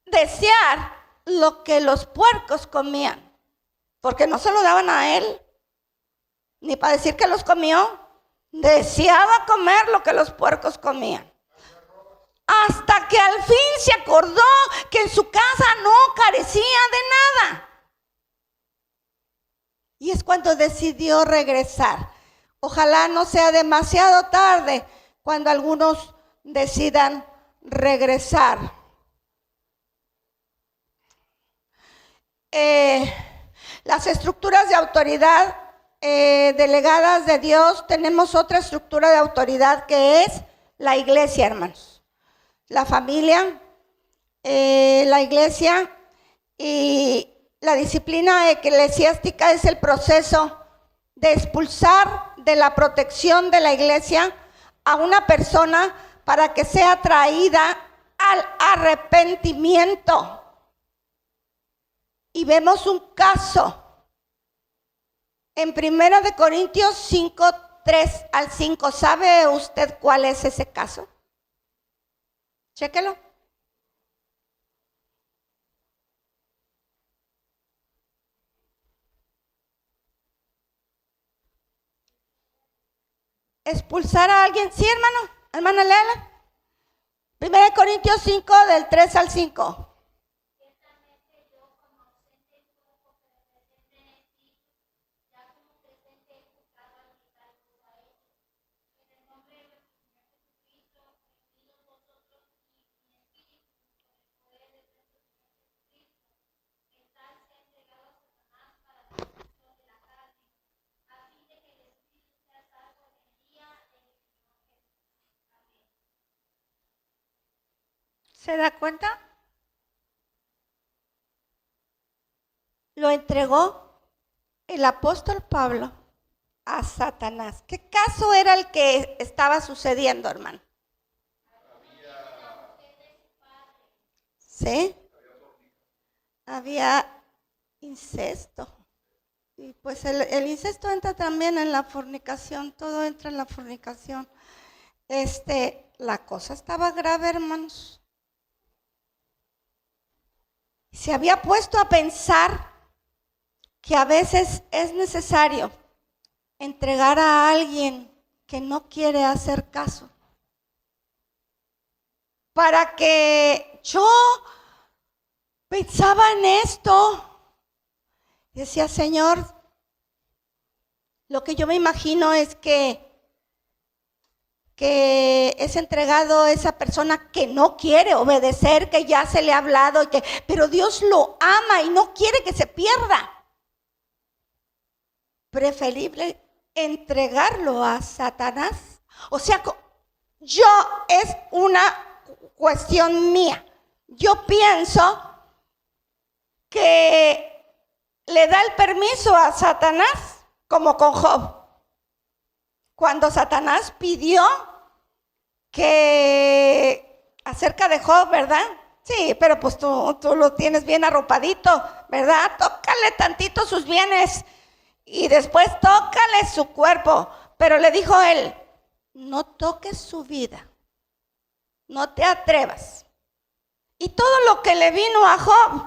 desear lo que los puercos comían. Porque no se lo daban a él, ni para decir que los comió. Deseaba comer lo que los puercos comían. Hasta que al fin se acordó que en su casa no carecía de nada. Y es cuando decidió regresar. Ojalá no sea demasiado tarde cuando algunos decidan regresar. Las estructuras de autoridad delegadas de Dios, tenemos otra estructura de autoridad que es la iglesia, hermanos. La familia, la iglesia y la disciplina eclesiástica es el proceso de expulsar de la protección de la iglesia a una persona para que sea traída al arrepentimiento. Y vemos un caso en 1 Corintios 5, 3 al 5. ¿Sabe usted cuál es ese caso? Chéquelo. Expulsar a alguien. Sí, hermano. Hermana, léala. 1 Corintios 5, del 3 al 5. ¿Se da cuenta? Lo entregó el apóstol Pablo a Satanás. ¿Qué caso era el que estaba sucediendo, hermano? ¿Sí? Había incesto. Y pues el incesto entra también en la fornicación, todo entra en la fornicación. La cosa estaba grave, hermanos. Se había puesto a pensar que a veces es necesario entregar a alguien que no quiere hacer caso. Para que yo pensaba en esto, decía, Señor, lo que yo me imagino es que es entregado a esa persona que no quiere obedecer, que ya se le ha hablado, pero Dios lo ama y no quiere que se pierda. Preferible entregarlo a Satanás. O sea, es una cuestión mía. Yo pienso que le da el permiso a Satanás, como con Job. Cuando Satanás pidió que acerca de Job, ¿verdad? Sí, pero pues tú lo tienes bien arropadito, ¿verdad? Tócale tantito sus bienes y después tócale su cuerpo. Pero le dijo él, no toques su vida, no te atrevas. Y todo lo que le vino a Job,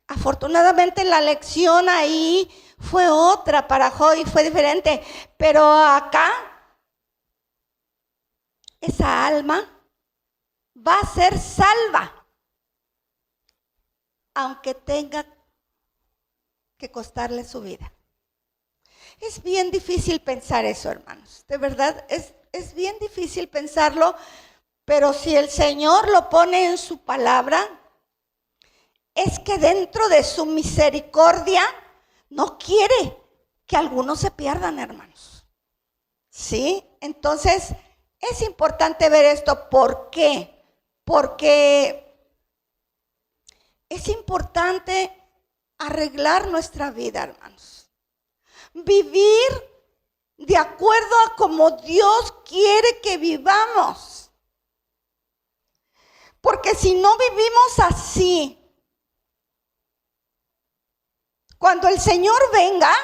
afortunadamente la lección ahí fue otra para Job y fue diferente. Pero acá, esa alma va a ser salva, aunque tenga que costarle su vida. Es bien difícil pensar eso, hermanos. De verdad, es bien difícil pensarlo, pero si el Señor lo pone en su palabra, es que dentro de su misericordia no quiere que algunos se pierdan, hermanos. ¿Sí? Entonces, es importante ver esto. ¿Por qué? Porque es importante arreglar nuestra vida, hermanos. vivir de acuerdo a como Dios quiere que vivamos. Porque si no vivimos así, cuando el Señor venga,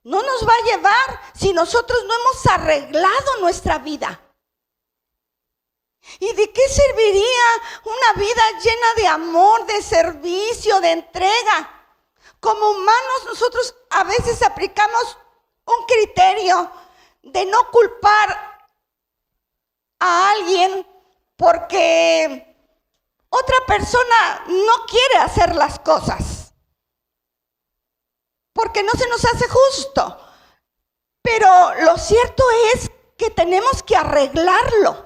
no nos va a llevar si nosotros no hemos arreglado nuestra vida. ¿Y de qué serviría una vida llena de amor, de servicio, de entrega? Como humanos nosotros a veces aplicamos un criterio de no culpar a alguien porque otra persona no quiere hacer las cosas, porque no se nos hace justo. Pero lo cierto es que tenemos que arreglarlo.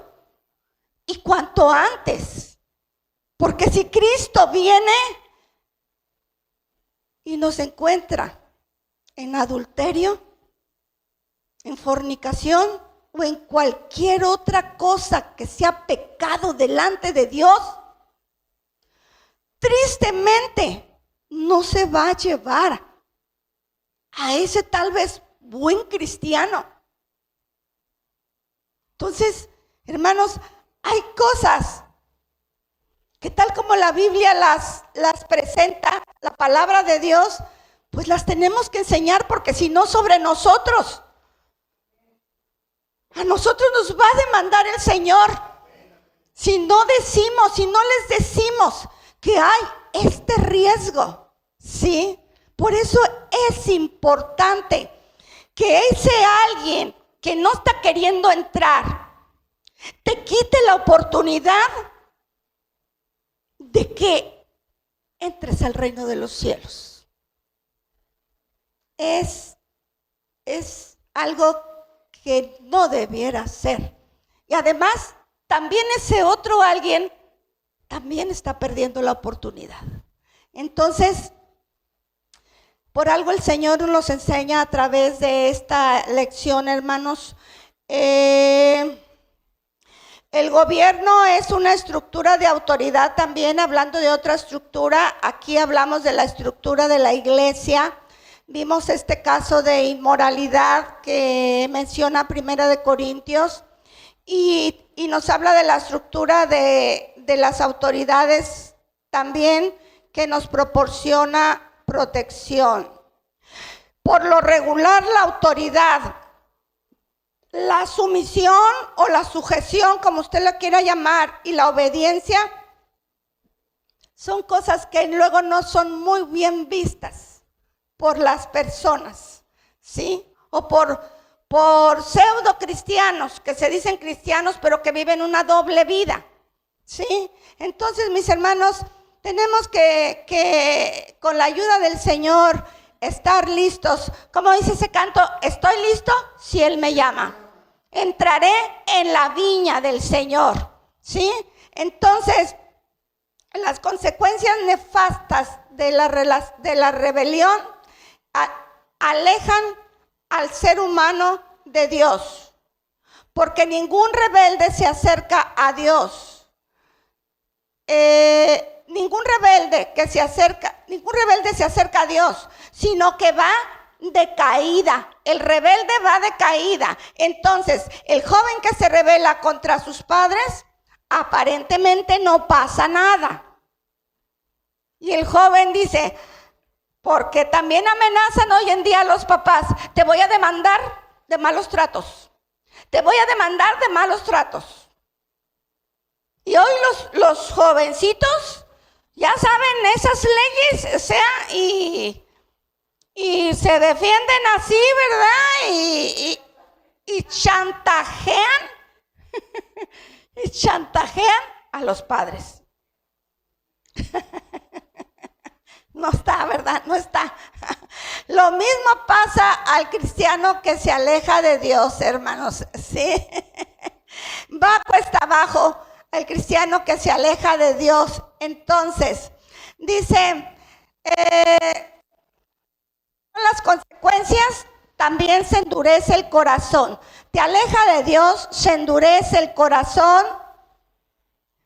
Y cuanto antes, porque si Cristo viene y nos encuentra en adulterio, en fornicación o en cualquier otra cosa que sea pecado delante de Dios, tristemente no se va a llevar a ese tal vez buen cristiano. Entonces, hermanos, hay cosas que tal como la Biblia las presenta, la palabra de Dios, pues las tenemos que enseñar, porque si no, sobre nosotros, a nosotros nos va a demandar el Señor. Si no decimos, si no les decimos que hay este riesgo, ¿sí? Por eso es importante que ese alguien que no está queriendo entrar te quite la oportunidad de que entres al reino de los cielos. Es algo que no debiera ser. Y además, también ese otro alguien también está perdiendo la oportunidad. Entonces, por algo el Señor nos enseña a través de esta lección, hermanos. El gobierno es una estructura de autoridad también. Hablando de otra estructura, aquí hablamos de la estructura de la iglesia. Vimos este caso de inmoralidad que menciona 1 Corintios y nos habla de la estructura de las autoridades también, que nos proporciona protección. Por lo regular, la autoridad, la sumisión o la sujeción, como usted lo quiera llamar, y la obediencia son cosas que luego no son muy bien vistas por las personas, ¿sí? O por pseudo cristianos, que se dicen cristianos pero que viven una doble vida, ¿sí? Entonces, mis hermanos, tenemos que con la ayuda del Señor estar listos. Como dice ese canto, estoy listo si Él me llama. Entraré en la viña del Señor, ¿sí? Entonces, las consecuencias nefastas de la rebelión alejan al ser humano de Dios, porque ningún rebelde se acerca a Dios. Ningún rebelde se acerca a Dios, sino que va de caída. El rebelde va de caída. Entonces, el joven que se rebela contra sus padres, aparentemente no pasa nada. Y el joven dice, porque también amenazan hoy en día a los papás, te voy a demandar de malos tratos. Te voy a demandar de malos tratos. Y hoy los jovencitos ya saben esas leyes, o sea, y se defienden así, ¿verdad? Y chantajean, y chantajean a los padres. No está, ¿verdad? No está. Lo mismo pasa al cristiano que se aleja de Dios, hermanos, ¿sí? Va cuesta abajo el cristiano que se aleja de Dios. Entonces, dice, las consecuencias, también se endurece el corazón. Te aleja de Dios, se endurece el corazón,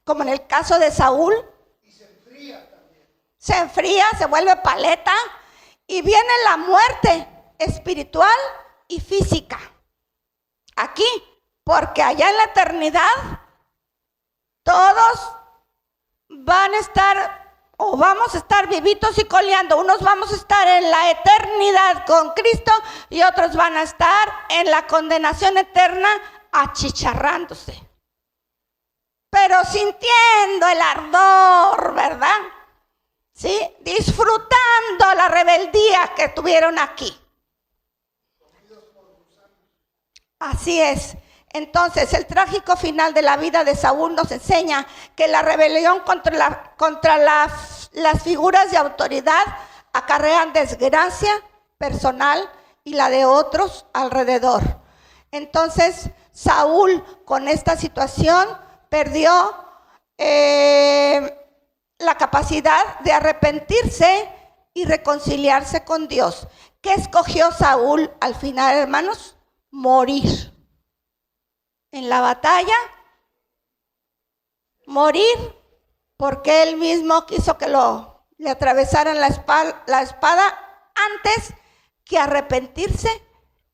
como en el caso de Saúl. Y se enfría también. Se enfría, se vuelve paleta y viene la muerte espiritual y física. Aquí, porque allá en la eternidad, todos van a estar o vamos a estar vivitos y coleando. Unos vamos a estar en la eternidad con Cristo y otros van a estar en la condenación eterna achicharrándose, pero sintiendo el ardor, ¿verdad? ¿Sí? Disfrutando la rebeldía que tuvieron aquí. Así es. Entonces, el trágico final de la vida de Saúl nos enseña que la rebelión contra las figuras de autoridad acarrean desgracia personal y la de otros alrededor. Entonces, Saúl, con esta situación, perdió la capacidad de arrepentirse y reconciliarse con Dios. ¿Qué escogió Saúl al final, hermanos? Morir. En la batalla, morir, porque él mismo quiso que le atravesaran la espada antes que arrepentirse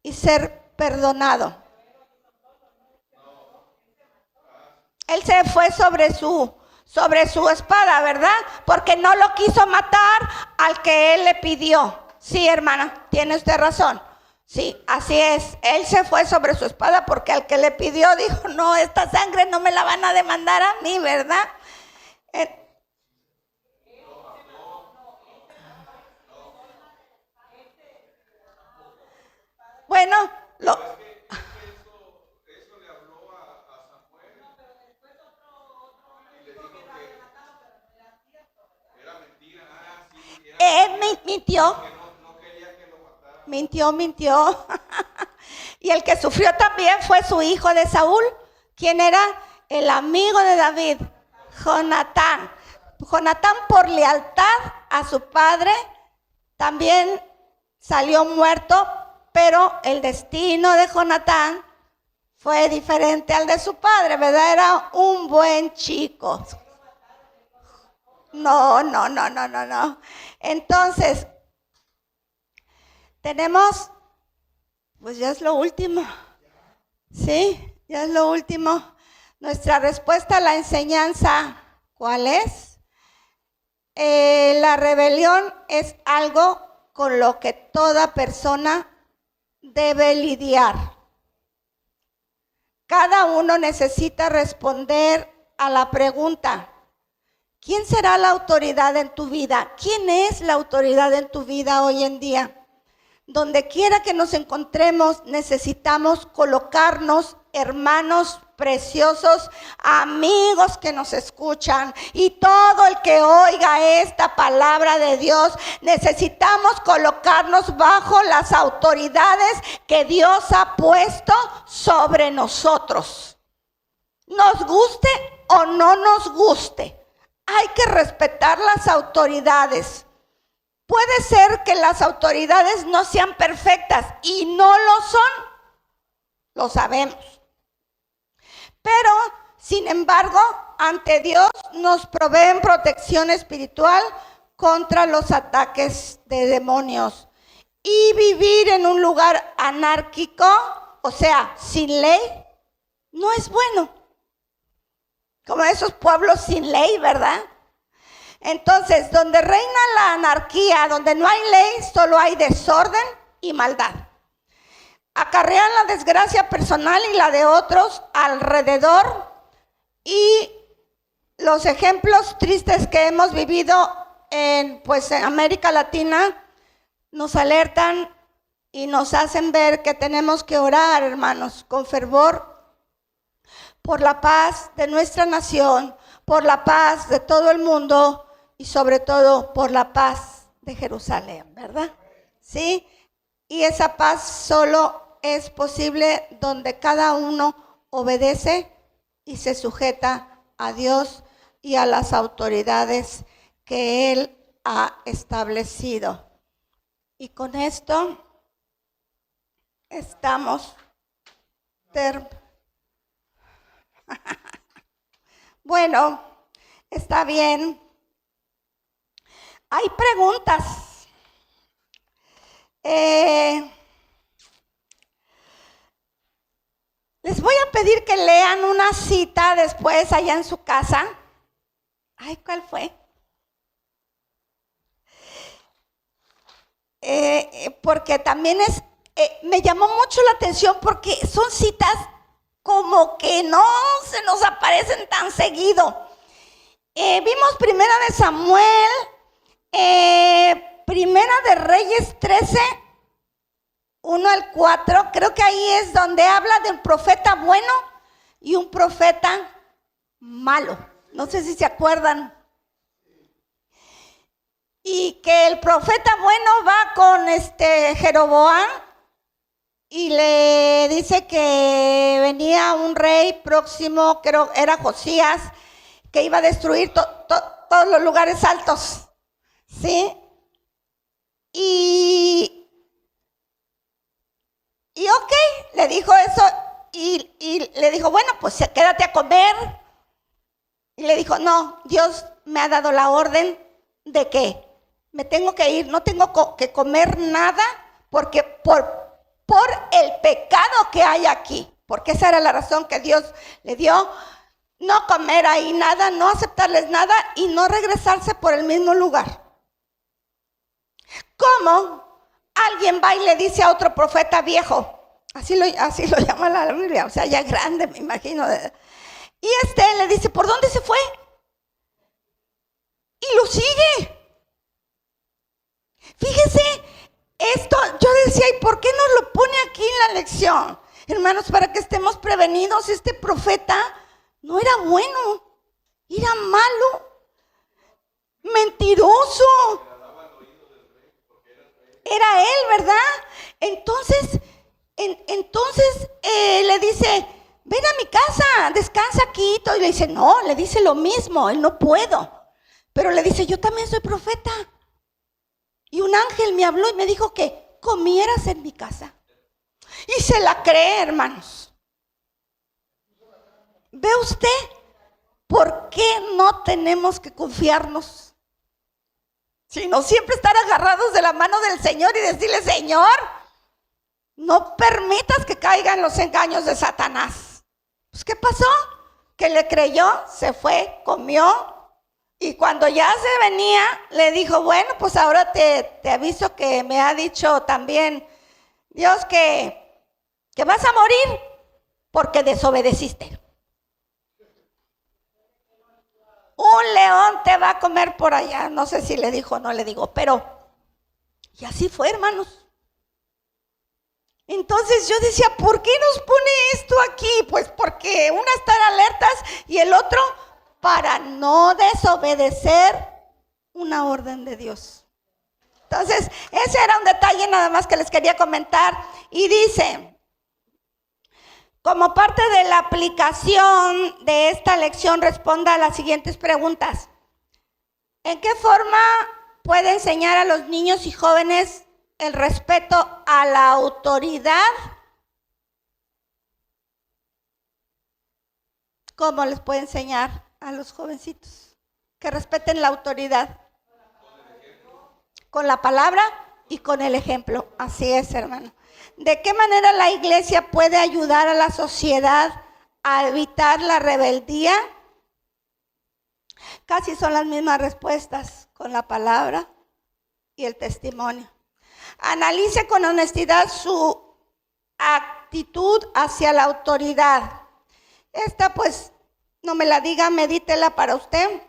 y ser perdonado. Él se fue sobre su espada, ¿verdad? Porque no lo quiso matar al que él le pidió. Sí, hermana, tiene usted razón. Sí, así es. Él se fue sobre su espada porque al que le pidió dijo, no, esta sangre no me la van a demandar a mí, ¿verdad? Bueno, eso le habló a Samuel y le dijo que era mentira. Sí, él mintió. que no quería que lo matara. Mintió. Y el que sufrió también fue su hijo de Saúl, quien era el amigo de David, Jonatán. Jonatán, por lealtad a su padre, también salió muerto, pero el destino de Jonatán fue diferente al de su padre, ¿verdad? Era un buen chico. No. Entonces, tenemos, pues ya es lo último. ¿Sí? Ya es lo último. Nuestra respuesta a la enseñanza, ¿cuál es? La rebelión es algo con lo que toda persona debe lidiar. Cada uno necesita responder a la pregunta, ¿quién será la autoridad en tu vida? ¿Quién es la autoridad en tu vida hoy en día? Donde quiera que nos encontremos, necesitamos colocarnos, hermanos preciosos, amigos que nos escuchan y todo el que oiga esta palabra de Dios, necesitamos colocarnos bajo las autoridades que Dios ha puesto sobre nosotros. Nos guste o no nos guste, hay que respetar las autoridades. Puede ser que las autoridades no sean perfectas y no lo son, lo sabemos. Pero, sin embargo, ante Dios nos proveen protección espiritual contra los ataques de demonios. Y vivir en un lugar anárquico, o sea, sin ley, no es bueno. Como esos pueblos sin ley, ¿verdad? Entonces, donde reina la anarquía, donde no hay ley, solo hay desorden y maldad. Acarrean la desgracia personal y la de otros alrededor, y los ejemplos tristes que hemos vivido en América Latina nos alertan y nos hacen ver que tenemos que orar, hermanos, con fervor por la paz de nuestra nación, por la paz de todo el mundo y sobre todo por la paz de Jerusalén, ¿verdad? ¿Sí? Y esa paz solo es posible donde cada uno obedece y se sujeta a Dios y a las autoridades que Él ha establecido. Y con esto estamos bueno, está bien. Hay preguntas. Les voy a pedir que lean una cita después allá en su casa. Ay, ¿cuál fue? Porque también me llamó mucho la atención porque son citas como que no se nos aparecen tan seguido. Vimos Primera de Samuel, Primera de Reyes 13, 1 al 4. Creo que ahí es donde habla de un profeta bueno y un profeta malo. No sé si se acuerdan. Y que el profeta bueno va con Jeroboam y le dice que venía un rey próximo, creo era Josías, que iba a destruir todos los lugares altos, ¿sí? Y ok, le dijo eso y le dijo, bueno, pues quédate a comer. Y le dijo, no, Dios me ha dado la orden de que me tengo que ir, no tengo que comer nada porque por el pecado que hay aquí, porque esa era la razón que Dios le dio, no comer ahí nada, no aceptarles nada y no regresarse por el mismo lugar. ¿Cómo alguien va y le dice a otro profeta viejo? Así lo llama la Biblia, o sea, ya grande, me imagino. Y le dice, ¿por dónde se fue? Y lo sigue. Fíjese, esto yo decía, ¿y por qué nos lo pone aquí en la lección? Hermanos, para que estemos prevenidos, este profeta no era bueno, era malo, mentiroso. Era él, ¿verdad? Entonces le dice, ven a mi casa, descansa aquí. Y le dice, no, le dice lo mismo, él no puedo. Pero le dice, yo también soy profeta. Y un ángel me habló y me dijo que comieras en mi casa. Y se la cree, hermanos. ¿Ve usted por qué no tenemos que confiarnos? Sino siempre estar agarrados de la mano del Señor y decirle, Señor, no permitas que caigan los engaños de Satanás. Pues, ¿qué pasó? Que le creyó, se fue, comió. Y cuando ya se venía, le dijo, bueno, pues ahora te aviso que me ha dicho también Dios que vas a morir porque desobedeciste. Un león te va a comer por allá. No sé si le dijo o no le digo, pero y así fue, hermanos. Entonces yo decía, ¿por qué nos pone esto aquí? Pues porque una estar alertas y el otro para no desobedecer una orden de Dios. Entonces, ese era un detalle nada más que les quería comentar. Y dice, como parte de la aplicación de esta lección, responda a las siguientes preguntas. ¿En qué forma puede enseñar a los niños y jóvenes el respeto a la autoridad? ¿Cómo les puede enseñar a los jovencitos que respeten la autoridad? Con la palabra y con el ejemplo. Así es, hermano. ¿De qué manera la iglesia puede ayudar a la sociedad a evitar la rebeldía? Casi son las mismas respuestas, con la palabra y el testimonio. Analice con honestidad su actitud hacia la autoridad. Esta pues no me la diga, medítela para usted.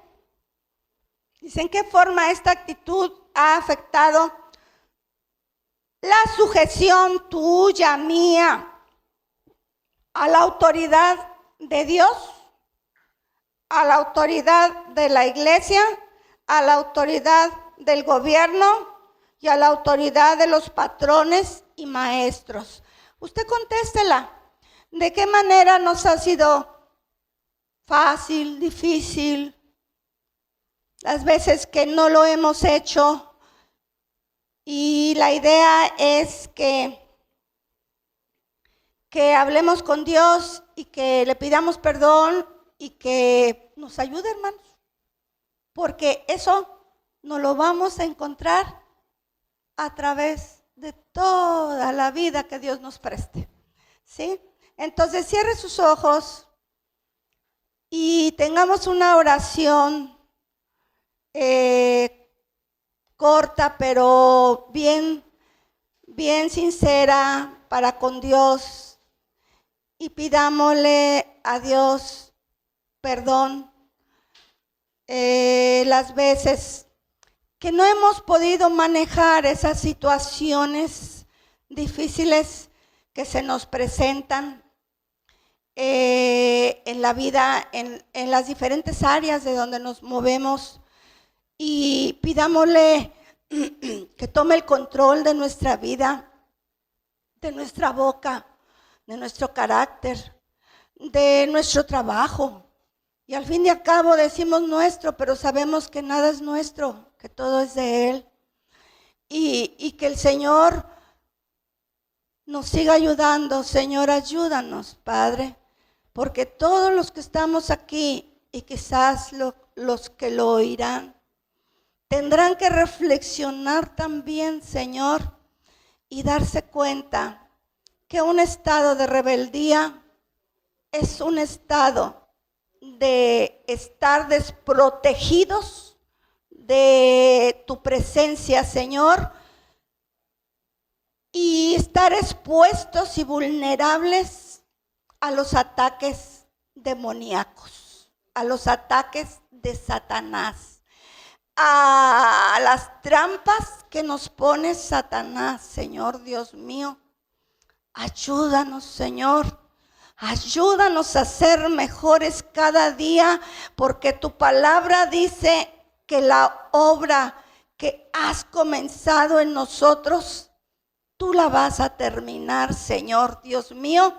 Dice, ¿en qué forma esta actitud ha afectado la sujeción tuya, mía, a la autoridad de Dios, a la autoridad de la iglesia, a la autoridad del gobierno y a la autoridad de los patrones y maestros? Usted contéstela. ¿De qué manera nos ha sido fácil, difícil? Las veces que no lo hemos hecho. Y la idea es que hablemos con Dios y que le pidamos perdón y que nos ayude, hermanos. Porque eso nos lo vamos a encontrar a través de toda la vida que Dios nos preste. ¿Sí? Entonces cierre sus ojos y tengamos una oración corta, pero bien sincera para con Dios, y pidámosle a Dios perdón las veces que no hemos podido manejar esas situaciones difíciles que se nos presentan en la vida, en las diferentes áreas de donde nos movemos, y pidámosle que tome el control de nuestra vida, de nuestra boca, de nuestro carácter, de nuestro trabajo. Y al fin y al cabo decimos nuestro, pero sabemos que nada es nuestro, que todo es de Él. Y que el Señor nos siga ayudando. Señor, ayúdanos, Padre, porque todos los que estamos aquí, y quizás los que lo oirán, tendrán que reflexionar también, Señor, y darse cuenta que un estado de rebeldía es un estado de estar desprotegidos de tu presencia, Señor, y estar expuestos y vulnerables a los ataques demoníacos, a los ataques de Satanás, a las trampas que nos pone Satanás. Señor Dios mío, ayúdanos, Señor. Ayúdanos a ser mejores cada día, porque tu palabra dice que la obra que has comenzado en nosotros, tú la vas a terminar, Señor Dios mío,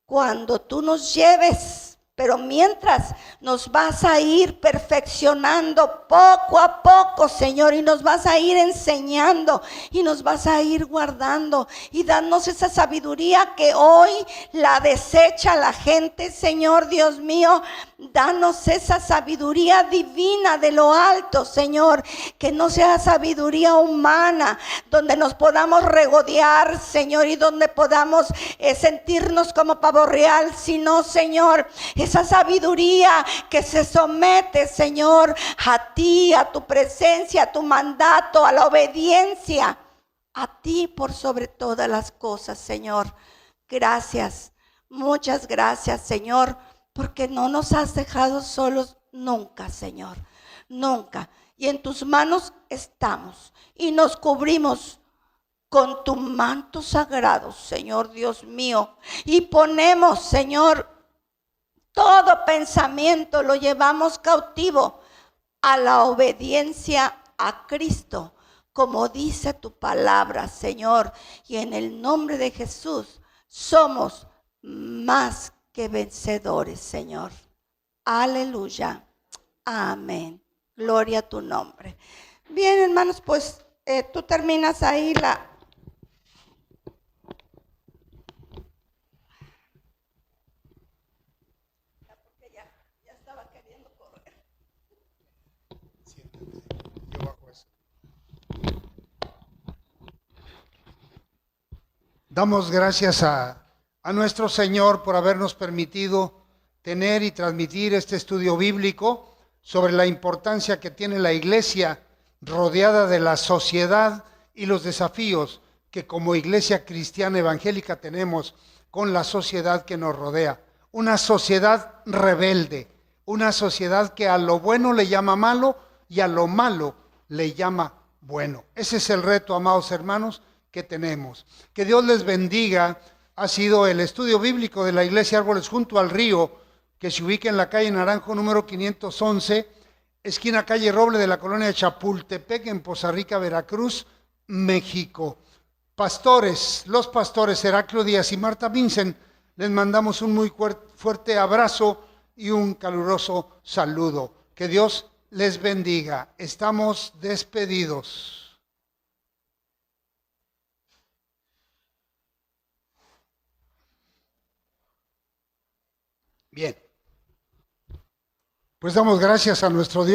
cuando tú nos lleves. Pero mientras nos vas a ir perfeccionando poco a poco, Señor, y nos vas a ir enseñando y nos vas a ir guardando, y danos esa sabiduría que hoy la desecha la gente, Señor Dios mío. Danos esa sabiduría divina de lo alto, Señor, que no sea sabiduría humana, donde nos podamos regodear, Señor, y donde podamos sentirnos como pavo real, sino, Señor, esa sabiduría que se somete, Señor, a ti, a tu presencia, a tu mandato, a la obediencia, a ti por sobre todas las cosas, Señor. Gracias, muchas gracias, Señor, porque no nos has dejado solos nunca, Señor, nunca. Y en tus manos estamos y nos cubrimos con tu manto sagrado, Señor Dios mío, y ponemos, Señor, todo pensamiento lo llevamos cautivo a la obediencia a Cristo, como dice tu palabra, Señor. Y en el nombre de Jesús somos más que vencedores, Señor. Aleluya. Amén. Gloria a tu nombre. Bien, hermanos, pues tú terminas ahí la... Damos gracias a nuestro Señor por habernos permitido tener y transmitir este estudio bíblico sobre la importancia que tiene la iglesia rodeada de la sociedad y los desafíos que como iglesia cristiana evangélica tenemos con la sociedad que nos rodea. Una sociedad rebelde, una sociedad que a lo bueno le llama malo y a lo malo le llama bueno. Ese es el reto, amados hermanos, que tenemos. Que Dios les bendiga. Ha sido el estudio bíblico de la Iglesia Árboles junto al río, que se ubica en la calle Naranjo número 511, esquina calle Roble de la colonia de Chapultepec, en Poza Rica, Veracruz, México. Pastores, los pastores Heraclio Díaz y Marta Vincent, les mandamos un muy fuerte abrazo y un caluroso saludo. Que Dios les bendiga. Estamos despedidos. Bien, pues damos gracias a nuestro Dios.